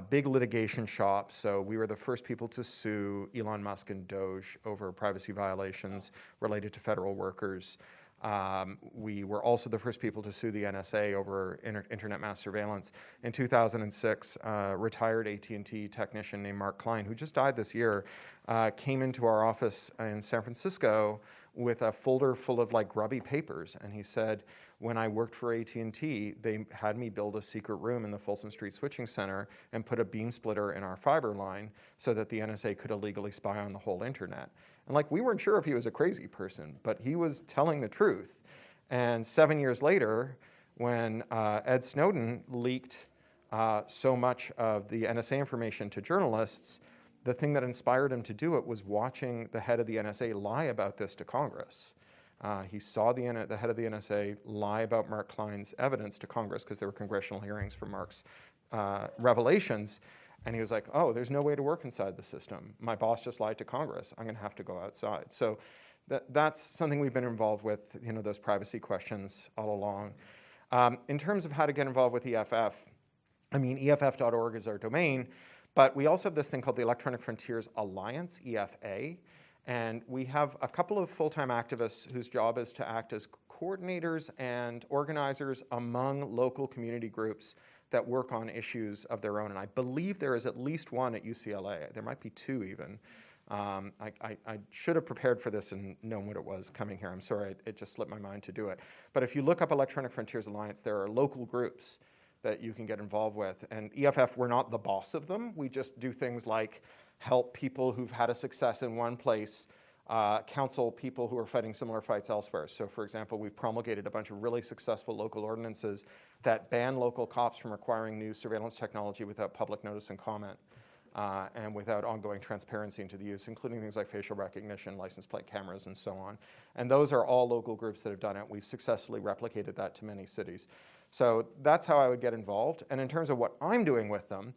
Speaker 2: big litigation shop. So we were the first people to sue Elon Musk and Doge over privacy violations related to federal workers. We were also the first people to sue the NSA over internet mass surveillance. In 2006, retired AT&T technician named Mark Klein, who just died this year, came into our office in San Francisco with a folder full of grubby papers. And he said, when I worked for AT&T, they had me build a secret room in the Folsom Street Switching Center and put a beam splitter in our fiber line so that the NSA could illegally spy on the whole internet. And we weren't sure if he was a crazy person, but he was telling the truth. And 7 years later, when Ed Snowden leaked so much of the NSA information to journalists, the thing that inspired him to do it was watching the head of the NSA lie about this to Congress. He saw the head of the NSA lie about Mark Klein's evidence to Congress because there were congressional hearings for Mark's revelations. And he was like, oh, there's no way to work inside the system. My boss just lied to Congress. I'm going to have to go outside. So that's something we've been involved with, those privacy questions all along. In terms of how to get involved with EFF, EFF.org is our domain. But we also have this thing called the Electronic Frontiers Alliance, EFA, and we have a couple of full-time activists whose job is to act as coordinators and organizers among local community groups that work on issues of their own. And I believe there is at least one at UCLA. There might be 2 even. I should have prepared for this and known what it was coming here. I'm sorry, it just slipped my mind to do it. But if you look up Electronic Frontiers Alliance, there are local groups that you can get involved with. And EFF, we're not the boss of them. We just do things like help people who've had a success in one place counsel people who are fighting similar fights elsewhere. So for example, we've promulgated a bunch of really successful local ordinances that ban local cops from acquiring new surveillance technology without public notice and comment. And without ongoing transparency into the use, including things like facial recognition, license plate cameras, and so on. And those are all local groups that have done it. We've successfully replicated that to many cities. So that's how I would get involved. And in terms of what I'm doing with them,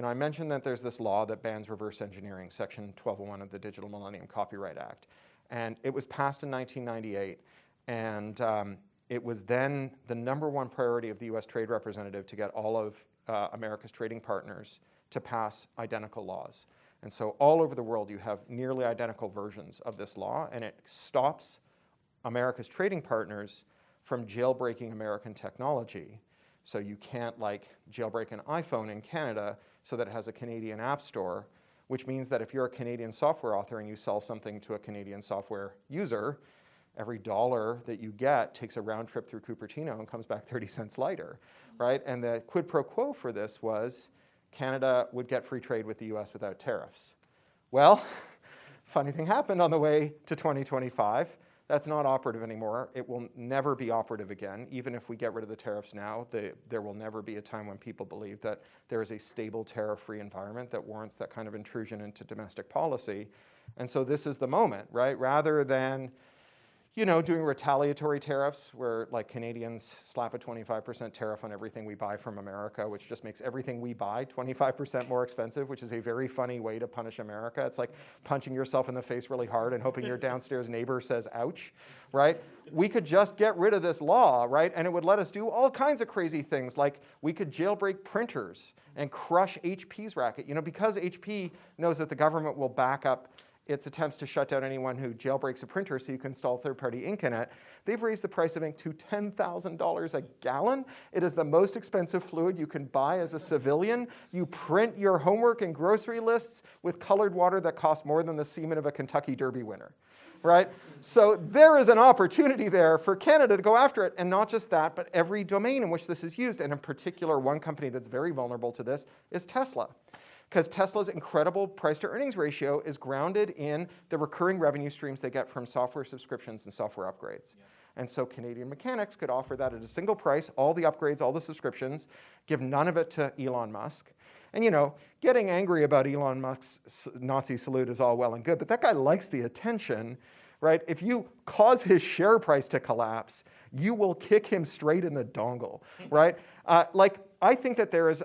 Speaker 2: I mentioned that there's this law that bans reverse engineering, Section 1201 of the Digital Millennium Copyright Act. And it was passed in 1998. And it was then the #1 priority of the US Trade Representative to get all of America's trading partners to pass identical laws. And so all over the world, you have nearly identical versions of this law, and it stops America's trading partners from jailbreaking American technology. So you can't jailbreak an iPhone in Canada so that it has a Canadian app store, which means that if you're a Canadian software author and you sell something to a Canadian software user, every $1 that you get takes a round trip through Cupertino and comes back 30 cents lighter, right? And the quid pro quo for this was Canada would get free trade with the US without tariffs. Well, funny thing happened on the way to 2025. That's not operative anymore. It will never be operative again. Even if we get rid of the tariffs now, there will never be a time when people believe that there is a stable tariff-free environment that warrants that kind of intrusion into domestic policy. And so this is the moment, right? Rather than doing retaliatory tariffs where like Canadians slap a 25% tariff on everything we buy from America, which just makes everything we buy 25% more expensive, which is a very funny way to punish America. It's like punching yourself in the face really hard and hoping your downstairs neighbor says, ouch, right? We could just get rid of this law, right? And it would let us do all kinds of crazy things, like we could jailbreak printers and crush HP's racket. Because HP knows that the government will back up its attempts to shut down anyone who jailbreaks a printer so you can install third-party ink in it, they've raised the price of ink to $10,000 a gallon. It is the most expensive fluid you can buy as a civilian. You print your homework and grocery lists with colored water that costs more than the semen of a Kentucky Derby winner, right? So there is an opportunity there for Canada to go after it, and not just that, but every domain in which this is used. And in particular, one company that's very vulnerable to this is Tesla, because Tesla's incredible price-to-earnings ratio is grounded in the recurring revenue streams they get from software subscriptions and software upgrades. Yeah. And so Canadian mechanics could offer that at a single price, all the upgrades, all the subscriptions, give none of it to Elon Musk. And getting angry about Elon Musk's Nazi salute is all well and good, but that guy likes the attention, right? If you cause his share price to collapse, you will kick him straight in the dongle, right? I think that there is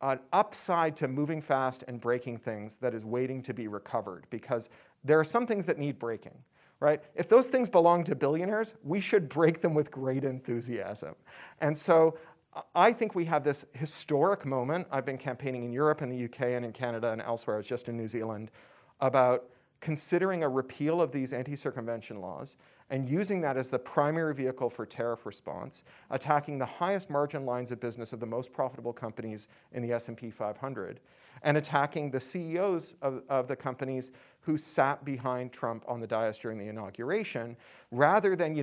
Speaker 2: an upside to moving fast and breaking things that is waiting to be recovered, because there are some things that need breaking, right? If those things belong to billionaires, we should break them with great enthusiasm. And so I think we have this historic moment. I've been campaigning in Europe and the UK and in Canada and elsewhere. I was just in New Zealand about considering a repeal of these anti-circumvention laws and using that as the primary vehicle for tariff response, attacking the highest margin lines of business of the most profitable companies in the S&P 500, and attacking the CEOs of the companies who sat behind Trump on the dais during the inauguration, rather than,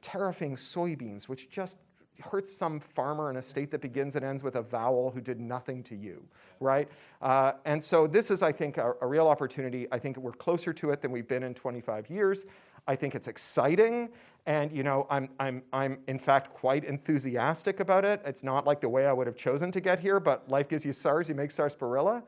Speaker 2: tariffing soybeans, which just hurts some farmer in a state that begins and ends with a vowel who did nothing to you, right? And so this is, I think, a real opportunity. I think we're closer to it than we've been in 25 years. I think it's exciting, and I'm in fact quite enthusiastic about it. It's not like the way I would have chosen to get here, but life gives you SARS, you make sarsaparilla.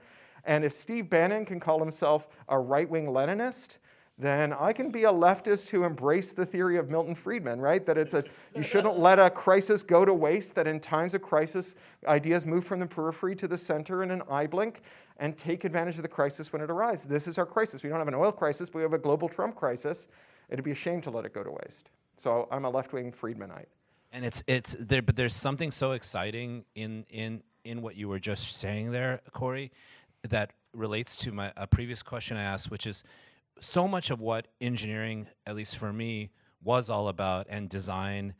Speaker 2: And if Steve Bannon can call himself a right-wing Leninist, then I can be a leftist who embraced the theory of Milton Friedman, right? That you shouldn't let a crisis go to waste, that in times of crisis, ideas move from the periphery to the center in an eye blink, and take advantage of the crisis when it arises. This is our crisis. We don't have an oil crisis, but we have a global Trump crisis. It'd be a shame to let it go to waste. So I'm a left-wing Friedmanite.
Speaker 3: And it's there, but there's something so exciting in what you were just saying there, Cory, that relates to a previous question I asked, which is, so much of what engineering, at least for me, was all about, and design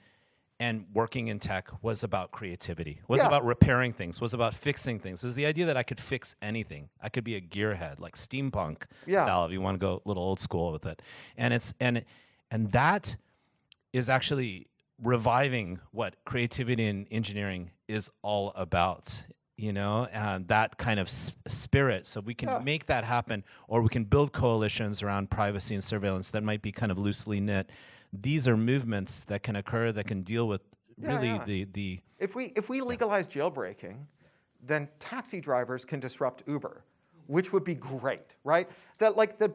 Speaker 3: and working in tech was about creativity, was about repairing things, was about fixing things. It was the idea that I could fix anything. I could be a gearhead, like steampunk style, if you want to go a little old school with it. And that is actually reviving what creativity in engineering is all about. That kind of spirit. So we can make that happen, or we can build coalitions around privacy and surveillance that might be kind of loosely knit. These are movements that can occur that can deal with really the.
Speaker 2: If we legalize jailbreaking, then taxi drivers can disrupt Uber, which would be great, right? That the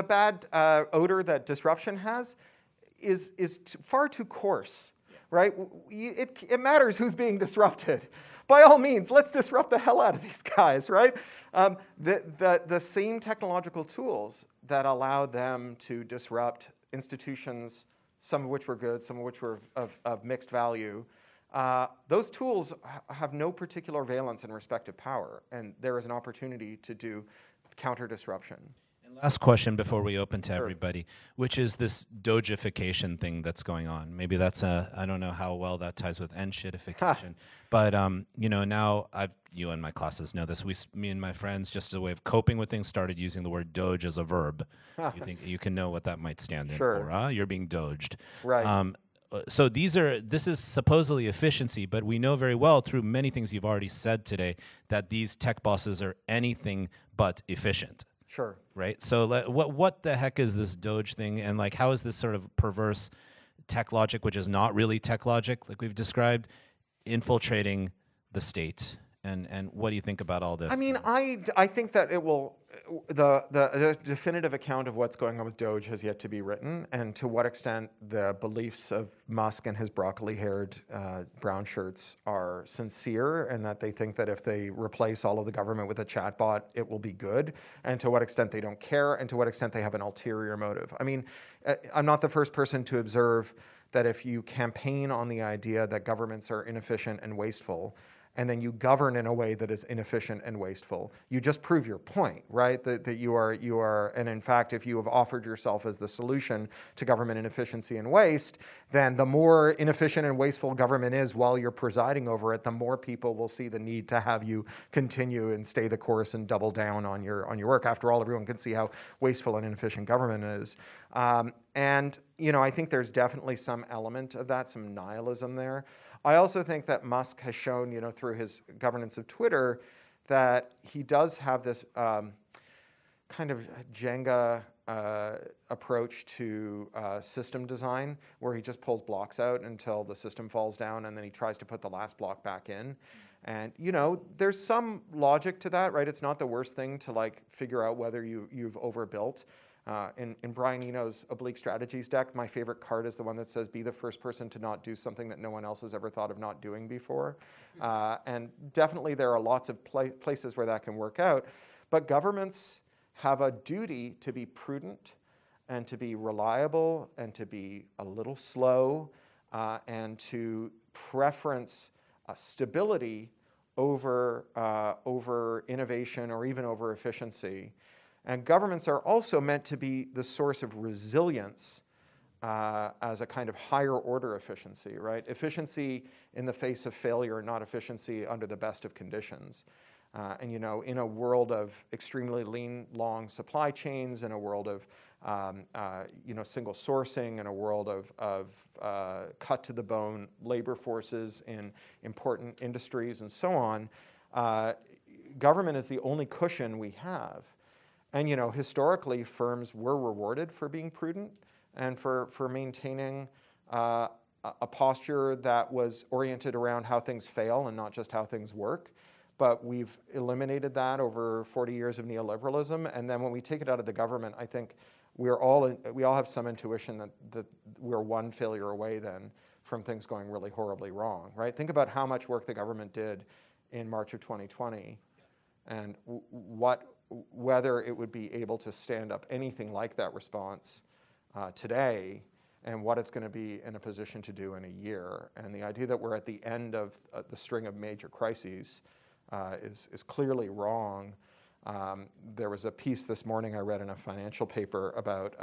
Speaker 2: bad odor that disruption has is far too coarse, right? It matters who's being disrupted. By all means, let's disrupt the hell out of these guys, right? The same technological tools that allow them to disrupt institutions, some of which were good, some of which were of mixed value, those tools have no particular valence in respect of power, and there is an opportunity to do counter-disruption.
Speaker 3: Last question before we open to everybody, which is this Dojification thing that's going on. Maybe that's I don't know how well that ties with N-shitification, but now you and my classes know this. Me and my friends, just as a way of coping with things, started using the word Doge as a verb. You think you can know what that might stand in for? Huh? You're being doged,
Speaker 2: right?
Speaker 3: so this is supposedly efficiency, but we know very well through many things you've already said today that these tech bosses are anything but efficient.
Speaker 2: Sure.
Speaker 3: Right. So what the heck is this Doge thing, and like how is this sort of perverse tech logic, which is not really tech logic, like we've described, infiltrating the state? And what do you think about all this?
Speaker 2: I mean, I think that it will. The definitive account of what's going on with Doge has yet to be written, and to what extent the beliefs of Musk and his broccoli-haired brown shirts are sincere, and that they think that if they replace all of the government with a chatbot, it will be good, and to what extent they don't care, and to what extent they have an ulterior motive. I mean, I'm not the first person to observe that if you campaign on the idea that governments are inefficient and wasteful, and then you govern in a way that is inefficient and wasteful, you just prove your point, right? That you are, and in fact, if you have offered yourself as the solution to government inefficiency and waste, then the more inefficient and wasteful government is while you're presiding over it, the more people will see the need to have you continue and stay the course and double down on your work. After all, everyone can see how wasteful and inefficient government is. And I think there's definitely some element of that, some nihilism there. I also think that Musk has shown, through his governance of Twitter, that he does have this kind of Jenga approach to system design, where he just pulls blocks out until the system falls down, and then he tries to put the last block back in. And there's some logic to that, right? It's not the worst thing to figure out whether you've overbuilt. In Brian Eno's Oblique Strategies deck, my favorite card is the one that says, be the first person to not do something that no one else has ever thought of not doing before. And definitely there are lots of places where that can work out. But governments have a duty to be prudent and to be reliable and to be a little slow and to preference stability over innovation or even over efficiency. And governments are also meant to be the source of resilience as a kind of higher order efficiency, right? Efficiency in the face of failure, not efficiency under the best of conditions. And in a world of extremely lean, long supply chains, in a world of single sourcing, in a world of cut to the bone labor forces in important industries and so on, government is the only cushion we have. And historically, firms were rewarded for being prudent and for maintaining a posture that was oriented around how things fail and not just how things work. But we've eliminated that over 40 years of neoliberalism. And then when we take it out of the government, I think we all have some intuition that we're one failure away then from things going really horribly wrong, right? Think about how much work the government did in March of 2020 and whether it would be able to stand up anything like that response today, and what it's going to be in a position to do in a year. And the idea that we're at the end of the string of major crises is clearly wrong. There was a piece this morning I read in a financial paper about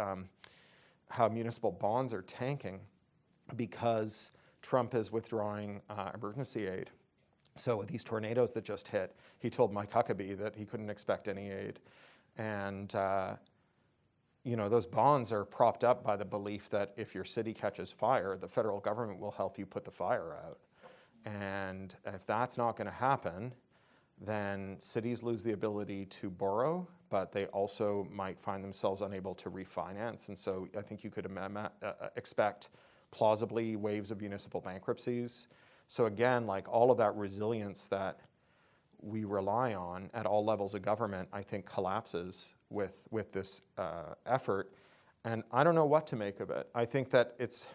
Speaker 2: how municipal bonds are tanking because Trump is withdrawing emergency aid. So with these tornadoes that just hit, he told Mike Huckabee that he couldn't expect any aid. And those bonds are propped up by the belief that if your city catches fire, the federal government will help you put the fire out. And if that's not going to happen, then cities lose the ability to borrow, but they also might find themselves unable to refinance. And so I think you could expect plausibly waves of municipal bankruptcies. So again, all of that resilience that we rely on at all levels of government, I think collapses with this effort. And I don't know what to make of it. I think that it's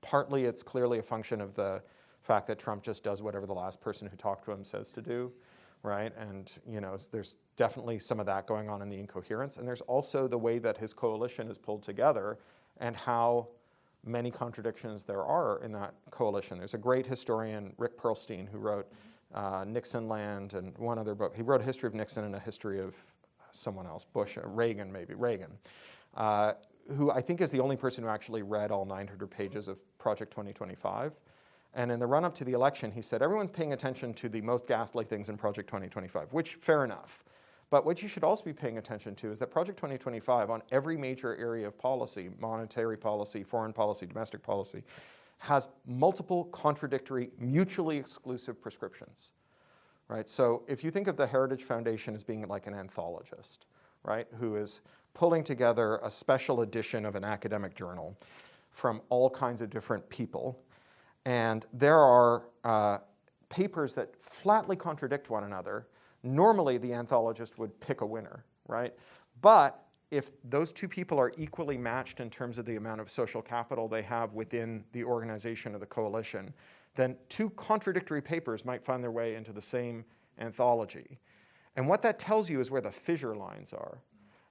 Speaker 2: clearly a function of the fact that Trump just does whatever the last person who talked to him says to do, right? And there's definitely some of that going on in the incoherence. And there's also the way that his coalition is pulled together and how many contradictions there are in that coalition. There's a great historian, Rick Perlstein, who wrote Nixon Land and one other book. He wrote a history of Nixon and a history of someone else, Reagan, who I think is the only person who actually read all 900 pages of Project 2025. And in the run-up to the election, he said, everyone's paying attention to the most ghastly things in Project 2025, which, fair enough. But what you should also be paying attention to is that Project 2025, on every major area of policy, monetary policy, foreign policy, domestic policy, has multiple contradictory, mutually exclusive prescriptions, right? So if you think of the Heritage Foundation as being like an anthologist, right, who is pulling together a special edition of an academic journal from all kinds of different people, and there are papers that flatly contradict one another, normally the anthologist would pick a winner, right? But if those two people are equally matched in terms of the amount of social capital they have within the organization or the coalition, then two contradictory papers might find their way into the same anthology. And what that tells you is where the fissure lines are.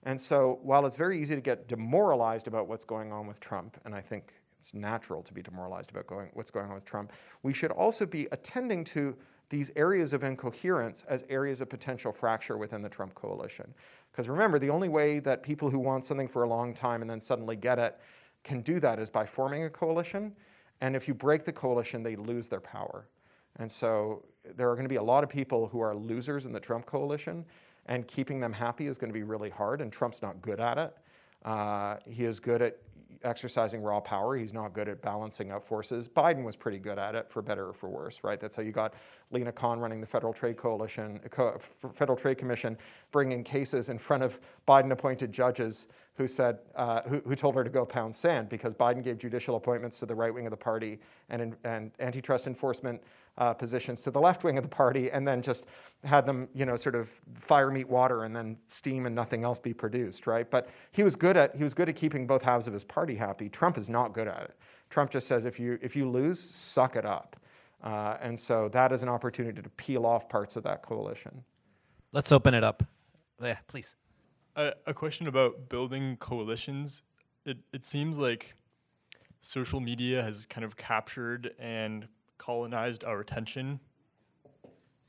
Speaker 2: And so while it's very easy to get demoralized about what's going on with Trump, and I think it's natural to be demoralized about what's going on with Trump, we should also be attending to these areas of incoherence as areas of potential fracture within the Trump coalition. Because remember, the only way that people who want something for a long time and then suddenly get it can do that is by forming a coalition. And if you break the coalition, they lose their power. And so there are going to be a lot of people who are losers in the Trump coalition, and keeping them happy is going to be really hard, and Trump's not good at it. He is good at exercising raw power. He's not good at balancing out forces. Biden was pretty good at it, for better or for worse, right? That's how you got Lena Khan running the Federal Trade Federal Trade Commission, bringing cases in front of Biden-appointed judges who said, who told her to go pound sand because Biden gave judicial appointments to the right wing of the party and antitrust enforcement positions to the left wing of the party, and then just had them, sort of fire meet water and then steam and nothing else be produced, right? But he was good at keeping both halves of his party happy. Trump is not good at it. Trump just says, if you lose, suck it up. And so that is an opportunity to peel off parts of that coalition.
Speaker 3: Let's open it up. Yeah, please.
Speaker 4: A question about building coalitions. It seems like social media has kind of captured and colonized our attention,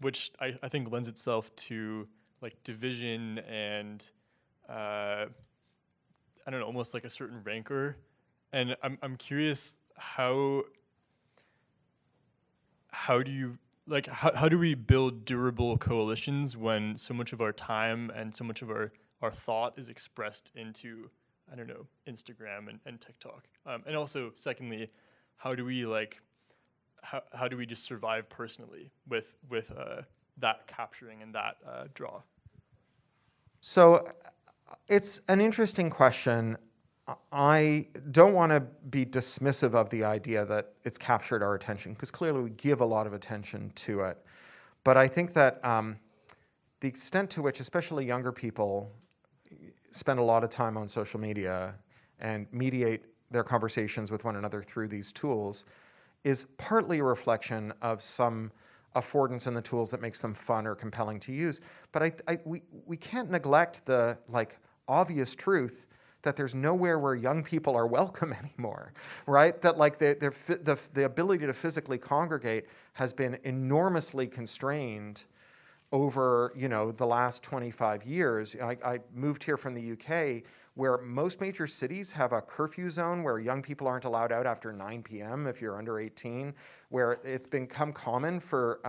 Speaker 4: which I think lends itself to like division and I don't know, almost like a certain rancor. And I'm curious how do we build durable coalitions when so much of our time and so much of our thought is expressed into, I don't know, Instagram and TikTok? And also, secondly, how do we just survive personally with that capturing and that draw?
Speaker 2: So it's an interesting question. I don't want to be dismissive of the idea that it's captured our attention, because clearly we give a lot of attention to it. But I think that the extent to which, especially younger people, spend a lot of time on social media and mediate their conversations with one another through these tools is partly a reflection of some affordance in the tools that makes them fun or compelling to use. But we can't neglect the obvious truth that there's nowhere where young people are welcome anymore, right? That the ability to physically congregate has been enormously constrained over the last 25 years. I moved here from the UK, where most major cities have a curfew zone where young people aren't allowed out after 9 p.m. if you're under 18, where it's become common for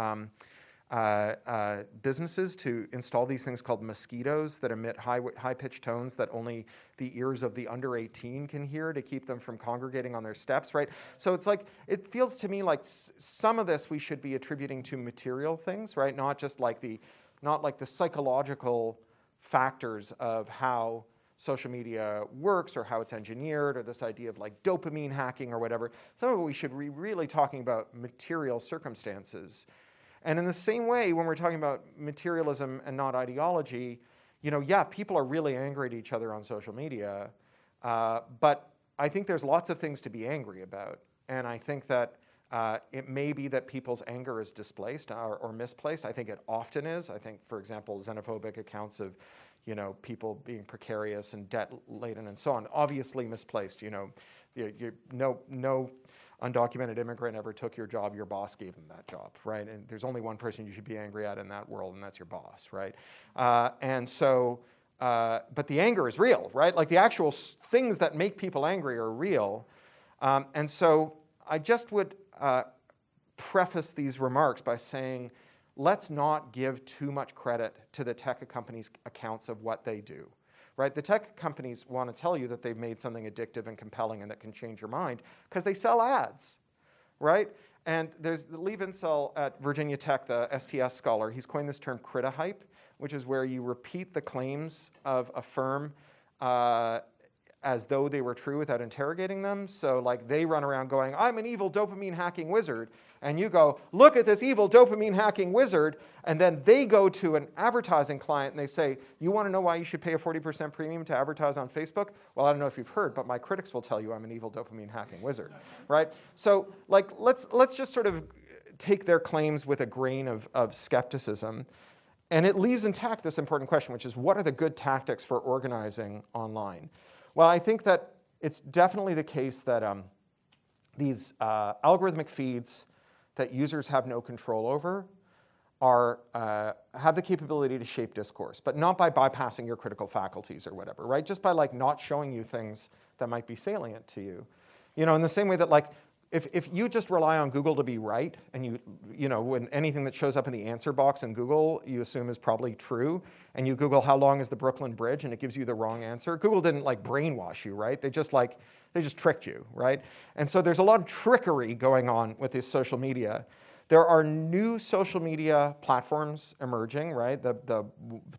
Speaker 2: businesses to install these things called mosquitoes that emit high-pitched tones that only the ears of the under 18 can hear to keep them from congregating on their steps, right? So it's like, it feels to me like some of this we should be attributing to material things, right? Not like the psychological factors of how social media works or how it's engineered, or this idea of dopamine hacking or whatever. Some of it we should be really talking about material circumstances. And in the same way, when we're talking about materialism and not ideology, people are really angry at each other on social media, but I think there's lots of things to be angry about. And I think that it may be that people's anger is displaced or misplaced. I think it often is. I think, for example, xenophobic accounts of people being precarious and debt-laden and so on, obviously misplaced. No undocumented immigrant ever took your job, your boss gave them that job, right? And there's only one person you should be angry at in that world, and that's your boss, right? And so, but the anger is real, right? The actual things that make people angry are real. And so I just would preface these remarks by saying, let's not give too much credit to the tech companies' accounts of what they do, right? The tech companies want to tell you that they've made something addictive and compelling and that can change your mind because they sell ads. right? And there's the Lee Vinsel at Virginia Tech, the STS scholar. He's coined this term critahype, which is where you repeat the claims of a firm as though they were true without interrogating them. So like they run around going, I'm an evil dopamine hacking wizard. And you go, look at this evil dopamine hacking wizard. And then they go to an advertising client and they say, you want to know why you should pay a 40% premium to advertise on Facebook? Well, I don't know if you've heard, but my critics will tell you I'm an evil dopamine hacking wizard, right? So like let's just sort of take their claims with a grain of skepticism. And it leaves intact this important question, which is what are the good tactics for organizing online? Well, I think that it's definitely the case that these algorithmic feeds that users have no control over have the capability to shape discourse, but not by bypassing your critical faculties or whatever, right? Just by like not showing you things that might be salient to you. You know, in the same way that like if you just rely on Google to be right, and you know, when anything that shows up in the answer box in Google you assume is probably true, and you Google how long is the Brooklyn Bridge and it gives you the wrong answer, Google didn't like brainwash you, right? They just tricked you, right? And so there's a lot of trickery going on with this social media. There are new social media platforms emerging, right? The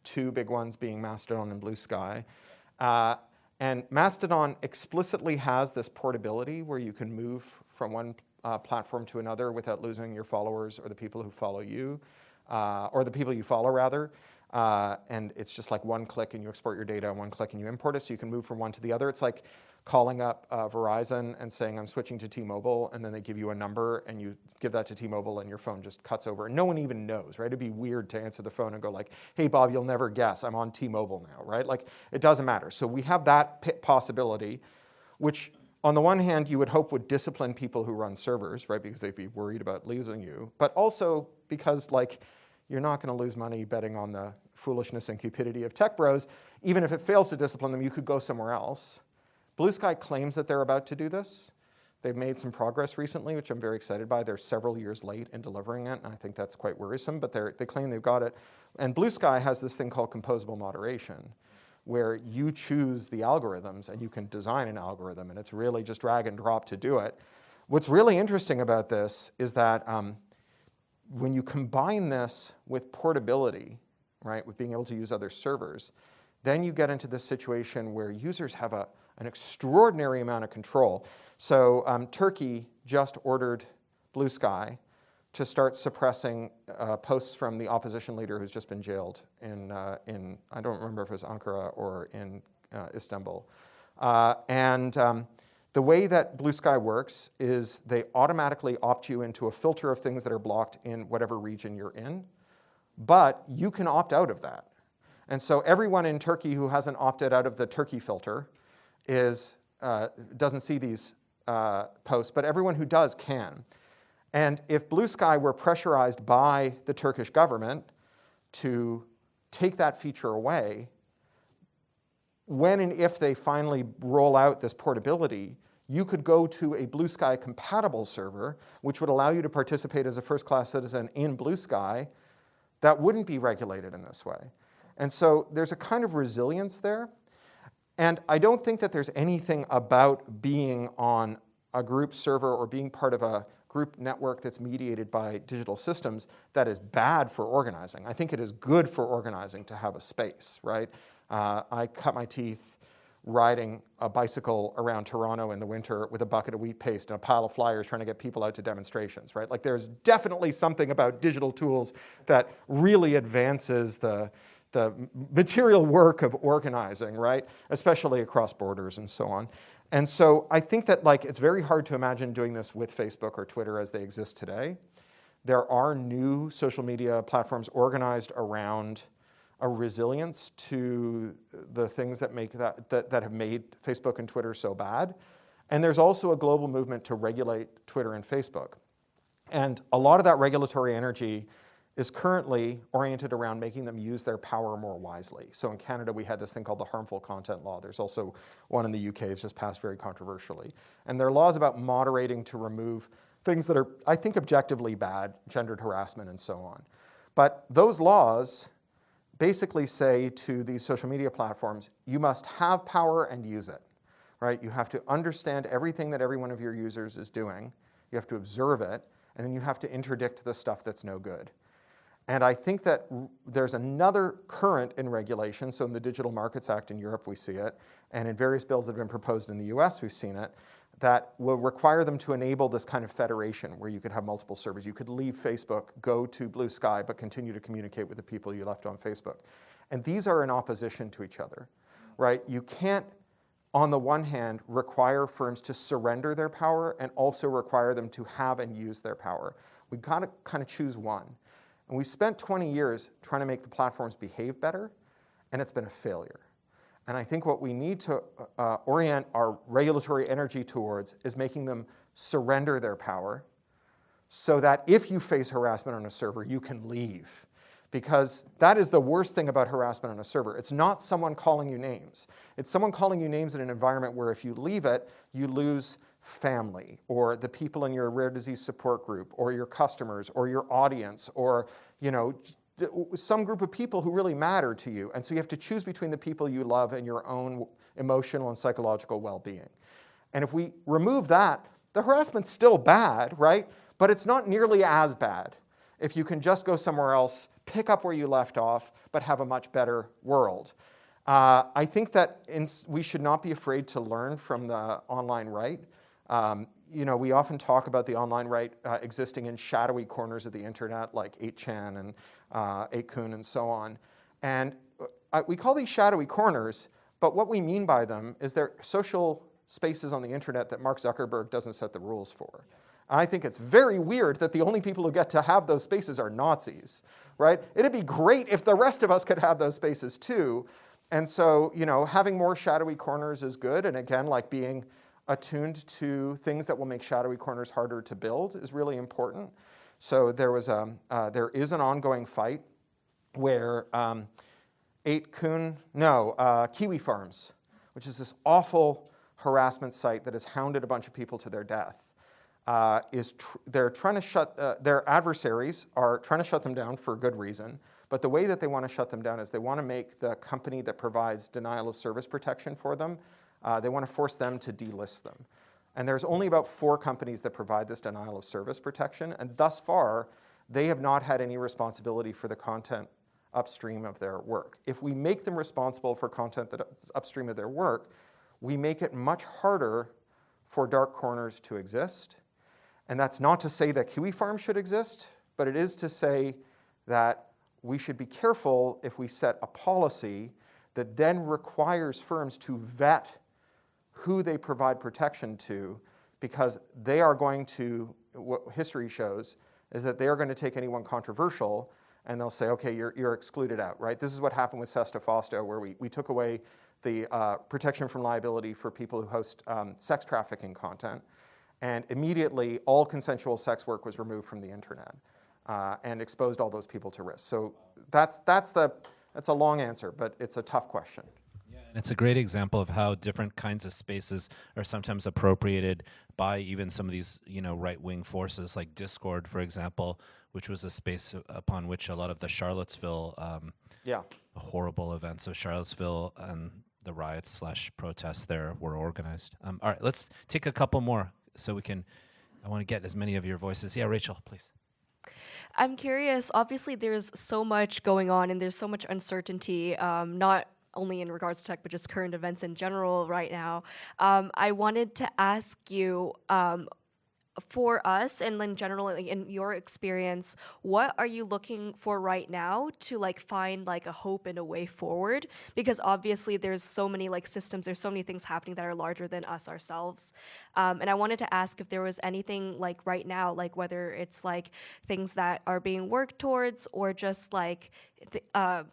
Speaker 2: two big ones being Mastodon and Blue Sky. And Mastodon explicitly has this portability where you can move from one platform to another without losing your followers or the people who follow you, or the people you follow rather. And it's just like one click and you export your data, and one click and you import it, so you can move from one to the other. It's like calling up Verizon and saying, I'm switching to T-Mobile, and then they give you a number, and you give that to T-Mobile, and your phone just cuts over. And no one even knows, right? It'd be weird to answer the phone and go like, hey, Bob, you'll never guess, I'm on T-Mobile now, right? Like, it doesn't matter. So we have that possibility, which on the one hand, you would hope would discipline people who run servers, right? Because they'd be worried about losing you. But also because, like, you're not going to lose money betting on the foolishness and cupidity of tech bros. Even if it fails to discipline them, you could go somewhere else. Blue Sky claims that they're about to do this. They've made some progress recently, which I'm very excited by. They're several years late in delivering it, and I think that's quite worrisome, but they claim they've got it. And Blue Sky has this thing called composable moderation, where you choose the algorithms and you can design an algorithm, and it's really just drag and drop to do it. What's really interesting about this is that when you combine this with portability, right, with being able to use other servers, then you get into this situation where users have an extraordinary amount of control. So Turkey just ordered Blue Sky to start suppressing posts from the opposition leader who's just been jailed in I don't remember if it was Ankara or in Istanbul. The way that Blue Sky works is they automatically opt you into a filter of things that are blocked in whatever region you're in, but you can opt out of that. And so everyone in Turkey who hasn't opted out of the Turkey filter doesn't see these posts, but everyone who does can. And if Blue Sky were pressurized by the Turkish government to take that feature away, when and if they finally roll out this portability, you could go to a Blue Sky compatible server, which would allow you to participate as a first-class citizen in Blue Sky that wouldn't be regulated in this way. And so there's a kind of resilience there. And I don't think that there's anything about being on a group server or being part of a group network that's mediated by digital systems that is bad for organizing. I think it is good for organizing to have a space, right? I cut my teeth riding a bicycle around Toronto in the winter with a bucket of wheat paste and a pile of flyers trying to get people out to demonstrations, right? Like there's definitely something about digital tools that really advances the material work of organizing, right? Especially across borders and so on. And so I think that like it's very hard to imagine doing this with Facebook or Twitter as they exist today. There are new social media platforms organized around a resilience to the things that make that have made Facebook and Twitter so bad. And there's also a global movement to regulate Twitter and Facebook. And a lot of that regulatory energy is currently oriented around making them use their power more wisely. So in Canada, we had this thing called the harmful content law. There's also one in the UK that's just passed very controversially. And there are laws about moderating to remove things that are, I think, objectively bad, gendered harassment and so on. But those laws basically say to these social media platforms, you must have power and use it, right? You have to understand everything that every one of your users is doing you have to observe it, and then you have to interdict the stuff that's no good. And I think that there's another current in regulation. So in the Digital Markets Act in Europe, we see it. And in various bills that have been proposed in the US, we've seen it, that will require them to enable this kind of federation where you could have multiple servers. You could leave Facebook, go to Blue Sky, but continue to communicate with the people you left on Facebook. And these are in opposition to each other, right? You can't, on the one hand, require firms to surrender their power and also require them to have and use their power. We've got to kind of choose one. And we spent 20 years trying to make the platforms behave better, and it's been a failure. And I think what we need to orient our regulatory energy towards is making them surrender their power so that if you face harassment on a server, you can leave. Because that is the worst thing about harassment on a server. It's not someone calling you names. It's someone calling you names in an environment where if you leave it, you lose family, or the people in your rare disease support group, or your customers, or your audience, or some group of people who really matter to you. And so you have to choose between the people you love and your own emotional and psychological well-being. And if we remove that, the harassment's still bad, right? But it's not nearly as bad if you can just go somewhere else, pick up where you left off, but have a much better world. I think that we should not be afraid to learn from the online right. We often talk about the online right existing in shadowy corners of the internet, like 8chan and 8kun and so on. And we call these shadowy corners, but what we mean by them is they're social spaces on the internet that Mark Zuckerberg doesn't set the rules for. I think it's very weird that the only people who get to have those spaces are Nazis, right? It'd be great if the rest of us could have those spaces too. And so, having more shadowy corners is good. And again, like being attuned to things that will make shadowy corners harder to build is really important. So there is an ongoing fight where Kiwi Farms, which is this awful harassment site that has hounded a bunch of people to their death, their adversaries are trying to shut them down for good reason. But the way that they want to shut them down is they want to make the company that provides denial of service protection for them, they want to force them to delist them. And there's only about 4 companies that provide this denial of service protection. And thus far, they have not had any responsibility for the content upstream of their work. If we make them responsible for content that's upstream of their work, we make it much harder for dark corners to exist. And that's not to say that Kiwi Farm should exist, but it is to say that we should be careful if we set a policy that then requires firms to vet who they provide protection to, because they are going to, what history shows, is that they are going to take anyone controversial and they'll say, okay, you're excluded out, right? This is what happened with Sesta Fosto, where we took away the protection from liability for people who host sex trafficking content. And immediately, all consensual sex work was removed from the internet and exposed all those people to risk. So that's a long answer, but it's a tough question.
Speaker 3: Yeah, and it's a great example of how different kinds of spaces are sometimes appropriated by even some of these, right-wing forces, like Discord, for example, which was a space upon which a lot of the Charlottesville, horrible events of Charlottesville and the riots/protests there were organized. All right, let's take a couple more. So I want to get as many of your voices. Yeah, Rachel, please.
Speaker 5: I'm curious, obviously there's so much going on and there's so much uncertainty, not only in regards to tech, but just current events in general right now. I wanted to ask you, for us and in general, in your experience, what are you looking for right now to find a hope and a way forward? Because obviously there's so many systems, there's so many things happening that are larger than us ourselves. And I wanted to ask if there was anything right now, whether it's things that are being worked towards or just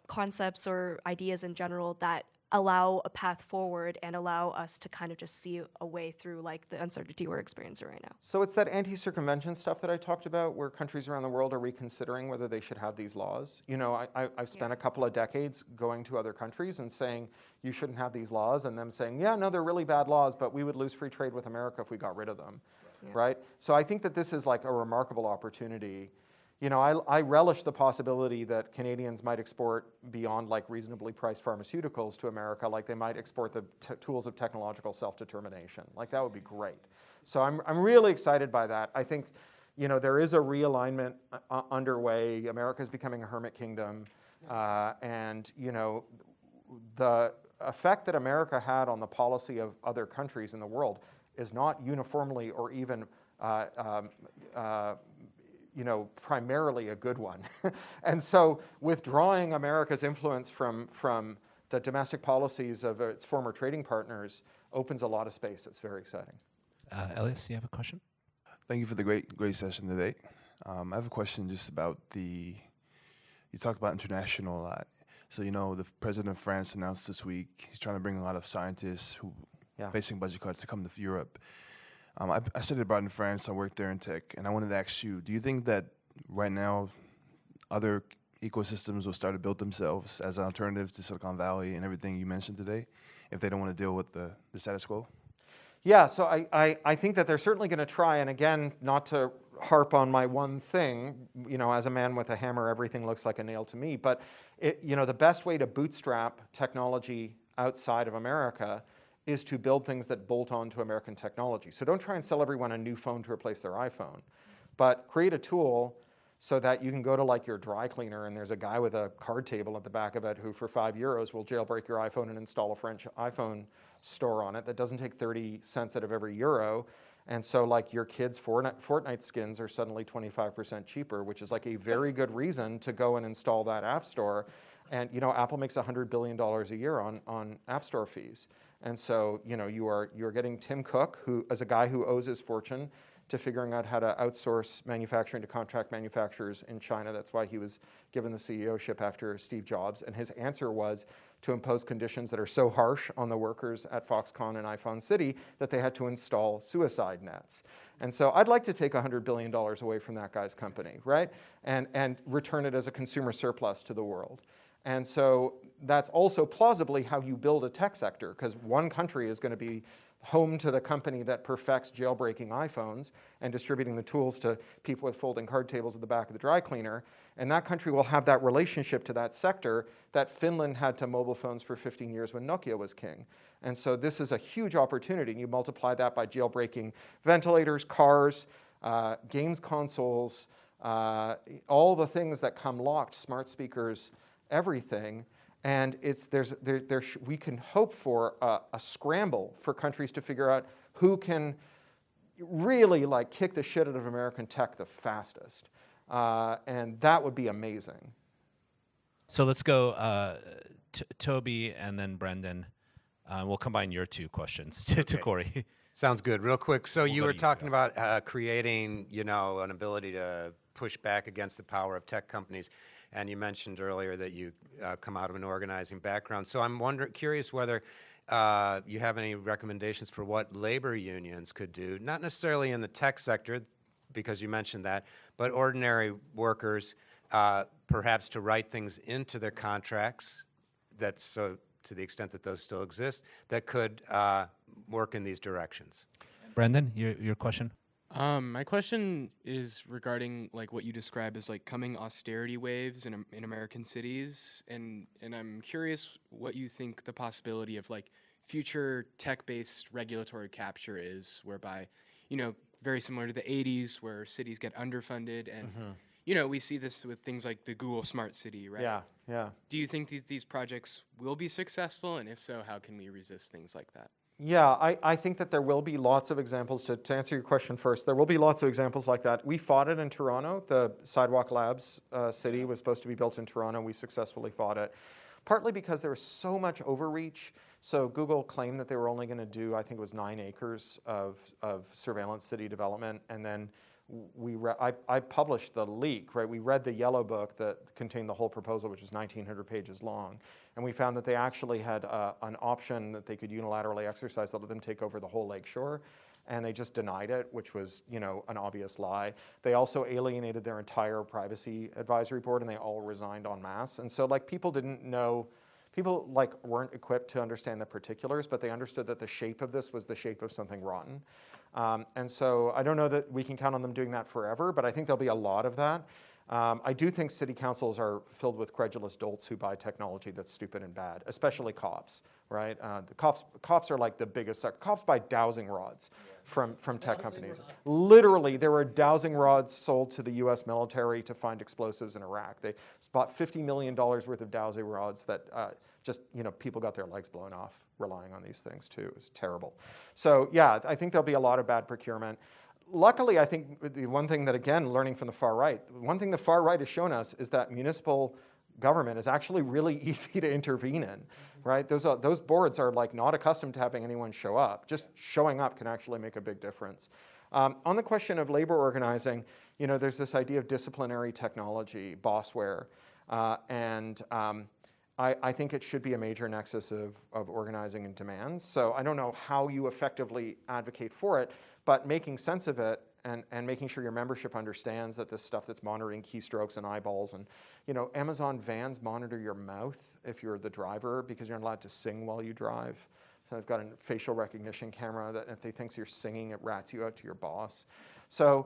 Speaker 5: concepts or ideas in general that allow a path forward and allow us to kind of just see a way through the uncertainty we're experiencing right now.
Speaker 2: So it's that anti-circumvention stuff that I talked about, where countries around the world are reconsidering whether they should have these laws. I've spent a couple of decades going to other countries and saying you shouldn't have these laws, and them saying, yeah, no, they're really bad laws, but we would lose free trade with America if we got rid of them, right? So I think that this is a remarkable opportunity I relish the possibility that Canadians might export beyond like reasonably priced pharmaceuticals to America, like they might export the tools of technological self-determination. Like that would be great. So I'm really excited by that. I think, there is a realignment underway. America is becoming a hermit kingdom, and the effect that America had on the policy of other countries in the world is not uniformly or even primarily a good one. And so withdrawing America's influence from the domestic policies of its former trading partners opens a lot of space. It's very exciting.
Speaker 3: Elias, you have a question?
Speaker 6: Thank you for the great session today. I have a question just about you talked about international a lot. So, the president of France announced this week he's trying to bring a lot of scientists who facing budget cuts to come to Europe. I studied abroad in France. I worked there in tech, and I wanted to ask you: do you think that right now other ecosystems will start to build themselves as an alternative to Silicon Valley and everything you mentioned today, if they don't want to deal with the status quo?
Speaker 2: Yeah, so I think that they're certainly going to try, and again, not to harp on my one thing, as a man with a hammer, everything looks like a nail to me, but the best way to bootstrap technology outside of America is to build things that bolt on to American technology. So don't try and sell everyone a new phone to replace their iPhone, but create a tool so that you can go to like your dry cleaner and there's a guy with a card table at the back of it who for €5 will jailbreak your iPhone and install a French iPhone store on it that doesn't take 30 cents out of every euro. And so like your kids' Fortnite skins are suddenly 25% cheaper, which is like a very good reason to go and install that app store. And Apple makes $100 billion a year on app store fees. And so you are getting Tim Cook, who is a guy who owes his fortune to figuring out how to outsource manufacturing to contract manufacturers in China. That's why he was given the CEO-ship after Steve Jobs. And his answer was to impose conditions that are so harsh on the workers at Foxconn and iPhone City that they had to install suicide nets. And so I'd like to take $100 billion away from that guy's company, right? And return it as a consumer surplus to the world. And so that's also plausibly how you build a tech sector, because one country is going to be home to the company that perfects jailbreaking iPhones and distributing the tools to people with folding card tables at the back of the dry cleaner. And that country will have that relationship to that sector that Finland had to mobile phones for 15 years when Nokia was king. And so this is a huge opportunity. And you multiply that by jailbreaking ventilators, cars, games consoles, all the things that come locked, smart speakers, everything. And we can hope for a scramble for countries to figure out who can really like kick the shit out of American tech the fastest. And that would be amazing.
Speaker 3: So let's go Toby and then Brendan. We'll combine your two questions to Cory.
Speaker 7: Sounds good. Real quick. So you
Speaker 3: go
Speaker 7: were
Speaker 3: to you,
Speaker 7: talking about creating, an ability to push back against the power of tech companies. And you mentioned earlier that you come out of an organizing background. So I'm curious whether you have any recommendations for what labor unions could do, not necessarily in the tech sector, because you mentioned that, but ordinary workers, perhaps to write things into their contracts, so to the extent that those still exist, that could work in these directions.
Speaker 3: Brendan, your question?
Speaker 8: My question is regarding like what you describe as like coming austerity waves in American cities, and I'm curious what you think the possibility of like future tech-based regulatory capture is, whereby, very similar to the 80s where cities get underfunded, and we see this with things like the Google Smart City, right?
Speaker 2: Yeah.
Speaker 8: Do you think these projects will be successful, and if so, how can we resist things like that?
Speaker 2: Yeah, I think that there will be lots of examples. To answer your question first, there will be lots of examples like that. We fought it in Toronto. The Sidewalk Labs city was supposed to be built in Toronto. We successfully fought it, partly because there was so much overreach. So Google claimed that they were only going to do, I think it was 9 acres of surveillance city development. And then I published the leak, right? We read the yellow book that contained the whole proposal, which was 1,900 pages long. And we found that they actually had an option that they could unilaterally exercise that let them take over the whole lakeshore. And they just denied it, which was, an obvious lie. They also alienated their entire privacy advisory board, and they all resigned en masse. And so, people didn't know, people, weren't equipped to understand the particulars, but they understood that the shape of this was the shape of something rotten. And so I don't know that we can count on them doing that forever, but I think there'll be a lot of that. I do think city councils are filled with credulous dolts who buy technology that's stupid and bad, especially cops, right? The cops are like the biggest. Cops buy dowsing rods from tech companies. Literally, there were dowsing rods sold to the U.S. military to find explosives in Iraq. They bought $50 million worth of dowsing rods that people got their legs blown off relying on these things too. It's terrible. So yeah, I think there'll be a lot of bad procurement. Luckily, I think the one thing that, again, learning from the far right, one thing the far right has shown us is that municipal government is actually really easy to intervene in, right? Those boards are like not accustomed to having anyone show up. Just showing up can actually make a big difference. On the question of labor organizing, there's this idea of disciplinary technology, bossware, and I think it should be a major nexus of organizing and demands. So I don't know how you effectively advocate for it, but making sense of it and making sure your membership understands that this stuff that's monitoring keystrokes and eyeballs and, Amazon vans monitor your mouth if you're the driver because you're not allowed to sing while you drive. So I've got a facial recognition camera that if they thinks you're singing, it rats you out to your boss. So,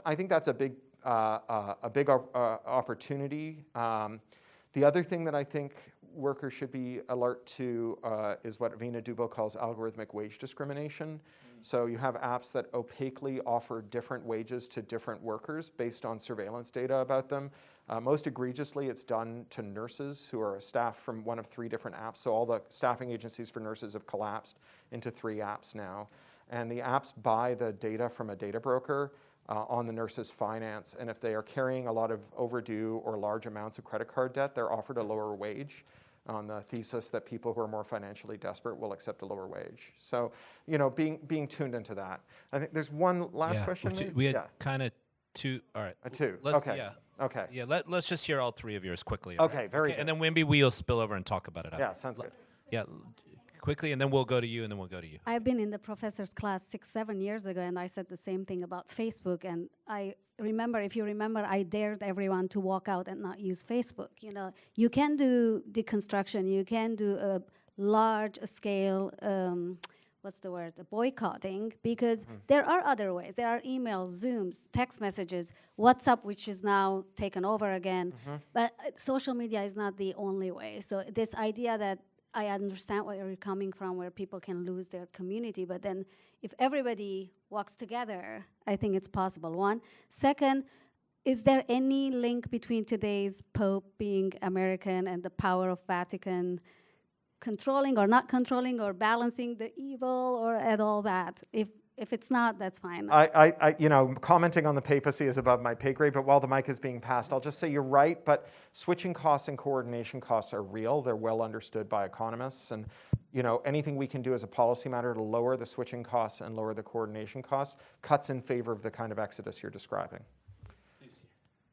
Speaker 2: I think that's a big opportunity. The other thing that I think workers should be alert to is what Veena Dubо calls algorithmic wage discrimination. So you have apps that opaquely offer different wages to different workers based on surveillance data about them. Most egregiously, it's done to nurses who are staff from one of 3 different apps. So all the staffing agencies for nurses have collapsed into 3 apps now. And the apps buy the data from a data broker on the nurse's finance. And if they are carrying a lot of overdue or large amounts of credit card debt, they're offered a lower wage on the thesis that people who are more financially desperate will accept a lower wage. So, being tuned into that. I think there's one last question.
Speaker 3: We had kind of 2. All right.
Speaker 2: 2.
Speaker 3: Okay.
Speaker 2: Yeah. Okay.
Speaker 3: Yeah. Let's just hear all 3 of yours quickly.
Speaker 2: Okay. Very good.
Speaker 3: And then maybe we'll spill over and talk about it after.
Speaker 2: Yeah. Sounds good.
Speaker 3: Yeah. Quickly, and then we'll go to you, and then we'll go to you.
Speaker 9: I've been in the professor's class 6-7 years ago, and I said the same thing about Facebook. And I remember, if you remember, I dared everyone to walk out and not use Facebook. You can do deconstruction. You can do a large-scale, boycotting, because there are other ways. There are emails, Zooms, text messages, WhatsApp, which is now taken over again. But social media is not the only way. So this idea that I understand where you're coming from, where people can lose their community, but then if everybody walks together, I think it's possible. One. Second, is there any link between today's Pope being American and the power of Vatican controlling or not controlling or balancing the evil or at all that? If it's not, that's fine.
Speaker 2: Commenting on the papacy is above my pay grade, but while the mic is being passed, I'll just say you're right, but switching costs and coordination costs are real. They're well understood by economists, and anything we can do as a policy matter to lower the switching costs and lower the coordination costs cuts in favor of the kind of exodus you're describing.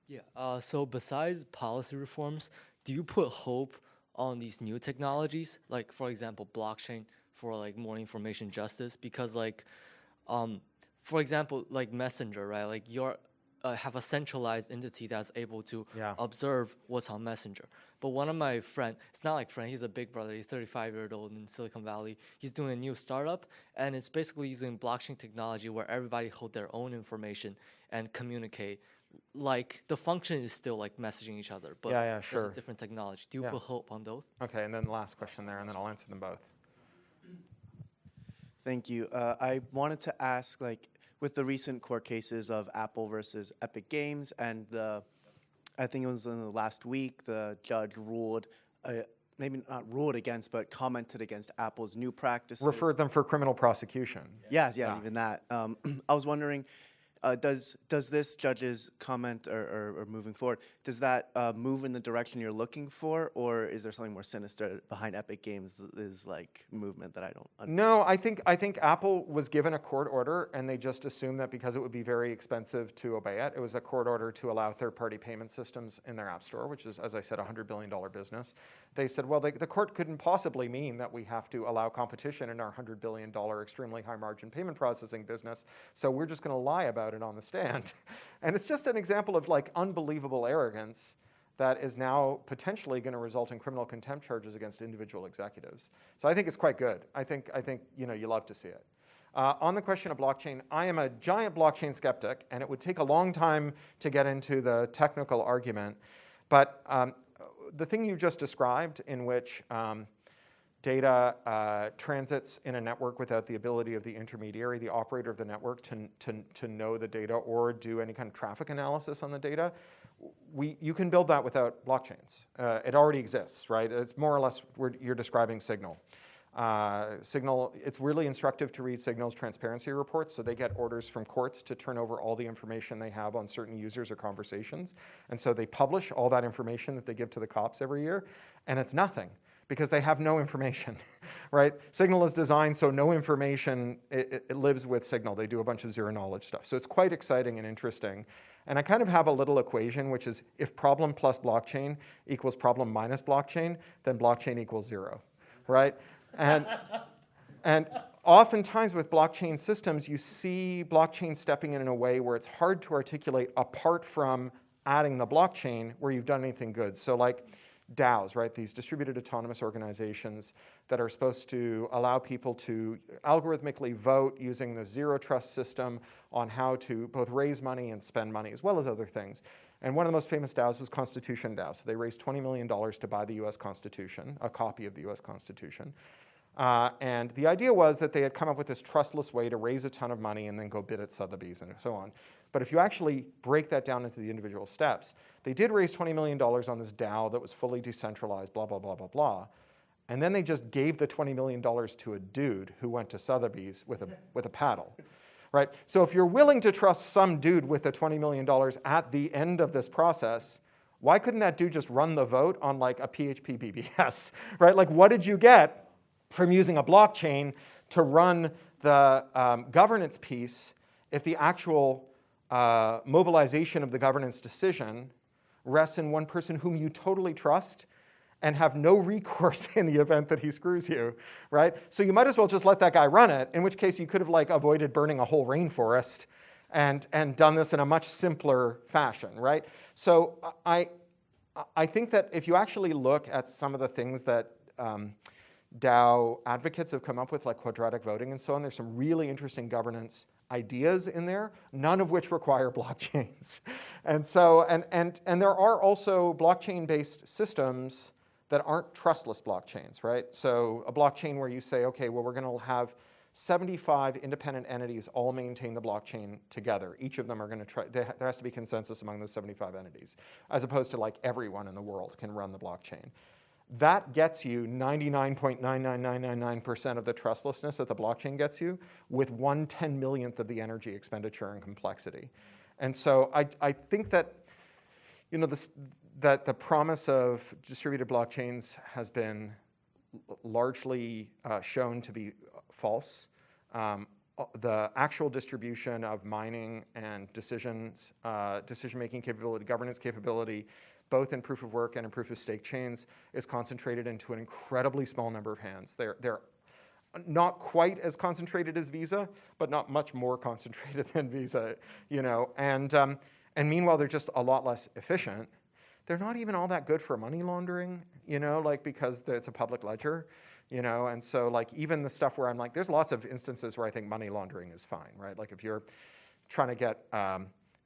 Speaker 10: Yeah, so besides policy reforms, do you put hope on these new technologies, like, for example, blockchain for, more information justice? Because, for example, Messenger, right? Like you're have a centralized entity that's able to observe what's on Messenger. But one of my friends, it's not like friend, he's a big brother, he's 35-year-old in Silicon Valley. He's doing a new startup, and it's basically using blockchain technology where everybody hold their own information and communicate. Like the function is still like messaging each other, but
Speaker 2: sure.
Speaker 10: There's a different technology. Do you put hope on those?
Speaker 2: Okay, and then the last question there, and then I'll answer them both.
Speaker 11: Thank you. I wanted to ask, with the recent court cases of Apple versus Epic Games, and I think it was in the last week, the judge ruled, maybe not ruled against, but commented against Apple's new practices.
Speaker 2: Referred them for criminal prosecution.
Speaker 11: Yeah, even that. I was wondering, does this judge's comment or moving forward, does that move in the direction you're looking for, or is there something more sinister behind Epic Games' movement that I don't understand?
Speaker 2: No, I think Apple was given a court order, and they just assumed that because it would be very expensive to obey it. It was a court order to allow third-party payment systems in their app store, which is, as I said, a $100 billion business. They said, well, the court couldn't possibly mean that we have to allow competition in our $100 billion extremely high-margin payment processing business, so we're just going to lie about it on the stand. And it's just an example of unbelievable arrogance that is now potentially going to result in criminal contempt charges against individual executives. So I think it's quite good. I think you love to see it. On the question of blockchain, I am a giant blockchain skeptic, and it would take a long time to get into the technical argument. But the thing you just described, in which data transits in a network without the ability of the intermediary, the operator of the network, to know the data or do any kind of traffic analysis on the data, you can build that without blockchains. It already exists, right? It's more or less you're describing Signal. Signal, it's really instructive to read Signal's transparency reports. So they get orders from courts to turn over all the information they have on certain users or conversations. And so they publish all that information that they give to the cops every year. And it's nothing, because they have no information, right? Signal is designed so no information, it lives with Signal. They do a bunch of zero knowledge stuff. So it's quite exciting and interesting. And I kind of have a little equation, which is if problem plus blockchain equals problem minus blockchain, then blockchain equals 0, right? And oftentimes with blockchain systems, you see blockchain stepping in a way where it's hard to articulate apart from adding the blockchain where you've done anything good. So like DAOs, right? These distributed autonomous organizations that are supposed to allow people to algorithmically vote using the zero trust system on how to both raise money and spend money, as well as other things. And one of the most famous DAOs was Constitution DAO. So they raised $20 million to buy the US Constitution, a copy of the US Constitution. And the idea was that they had come up with this trustless way to raise a ton of money and then go bid at Sotheby's and so on. But if you actually break that down into the individual steps, they did raise $20 million on this DAO that was fully decentralized, blah, blah, blah, blah, blah. And then they just gave the $20 million to a dude who went to Sotheby's with a paddle, right? So if you're willing to trust some dude with the $20 million at the end of this process, why couldn't that dude just run the vote on like a PHP BBS, right? Like, what did you get from using a blockchain to run the governance piece if the actual mobilization of the governance decision rests in one person whom you totally trust and have no recourse in the event that he screws you, right? So you might as well just let that guy run it, in which case you could have like avoided burning a whole rainforest and done this in a much simpler fashion, right? So I think that if you actually look at some of the things that DAO advocates have come up with, like quadratic voting and so on, there's some really interesting governance ideas in there, none of which require blockchains. And so, and there are also blockchain-based systems that aren't trustless blockchains, right? So a blockchain where you say, okay, well, we're going to have 75 independent entities all maintain the blockchain together. Each of them are going to try, there has to be consensus among those 75 entities, as opposed to like everyone in the world can run the blockchain. That gets you 99.99999% of the trustlessness that the blockchain gets you with 1/10,000,000th of the energy expenditure and complexity. And so I think that, you know, that the promise of distributed blockchains has been largely shown to be false. The actual distribution of mining and decision-making capability, governance capability, both in proof of work and in proof of stake chains, is concentrated into an incredibly small number of hands. They're not quite as concentrated as Visa, but not much more concentrated than Visa, you know. And meanwhile, they're just a lot less efficient. They're not even all that good for money laundering, you know, like because it's a public ledger, you know. And so like even the stuff where I'm like, there's lots of instances where I think money laundering is fine, right? Like if you're trying to get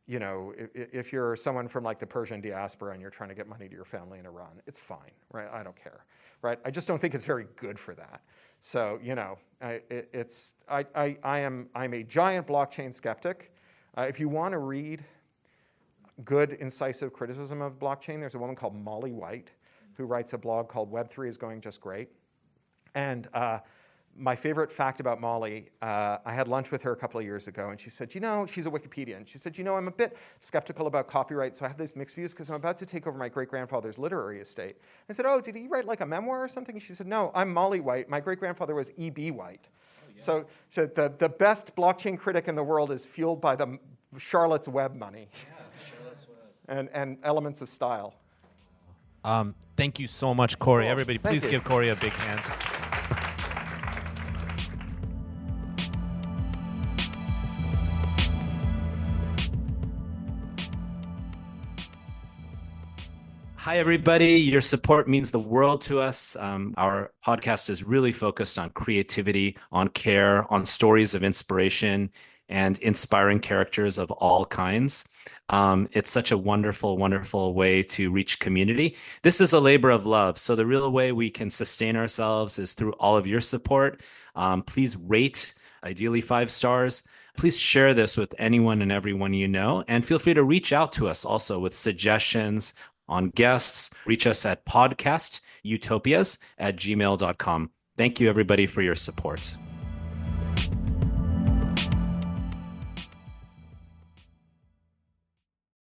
Speaker 2: you know, if you're someone from like the Persian diaspora and you're trying to get money to your family in Iran, it's fine, right? I don't care, right? I just don't think it's very good for that. So, you know, I'm a giant blockchain skeptic. If you want to read good, incisive criticism of blockchain, there's a woman called Molly White who writes a blog called Web3 is Going Just Great. And my favorite fact about Molly, I had lunch with her a couple of years ago, and she said, you know, she's a Wikipedian. She said, you know, I'm a bit skeptical about copyright, so I have these mixed views because I'm about to take over my great-grandfather's literary estate. I said, oh, did he write like a memoir or something? And she said, no, I'm Molly White. My great-grandfather was E.B. White. Oh, yeah. So the best blockchain critic in the world is fueled by the Charlotte's Web money. Yeah, Charlotte's Web. And elements of style.
Speaker 3: Thank you so much, Cory.
Speaker 2: Cool.
Speaker 3: Everybody,
Speaker 2: Thank
Speaker 3: please
Speaker 2: you.
Speaker 3: give Cory a big hand. Hi, everybody. Your support means the world to us. Our podcast is really focused on creativity, on care, on stories of inspiration, and inspiring characters of all kinds. It's such a wonderful, wonderful way to reach community. This is a labor of love. So the real way we can sustain ourselves is through all of your support. Please rate, ideally 5 stars. Please share this with anyone and everyone you know, and feel free to reach out to us also with suggestions on guests. Reach us at podcastutopias@gmail.com. Thank you, everybody, for your support.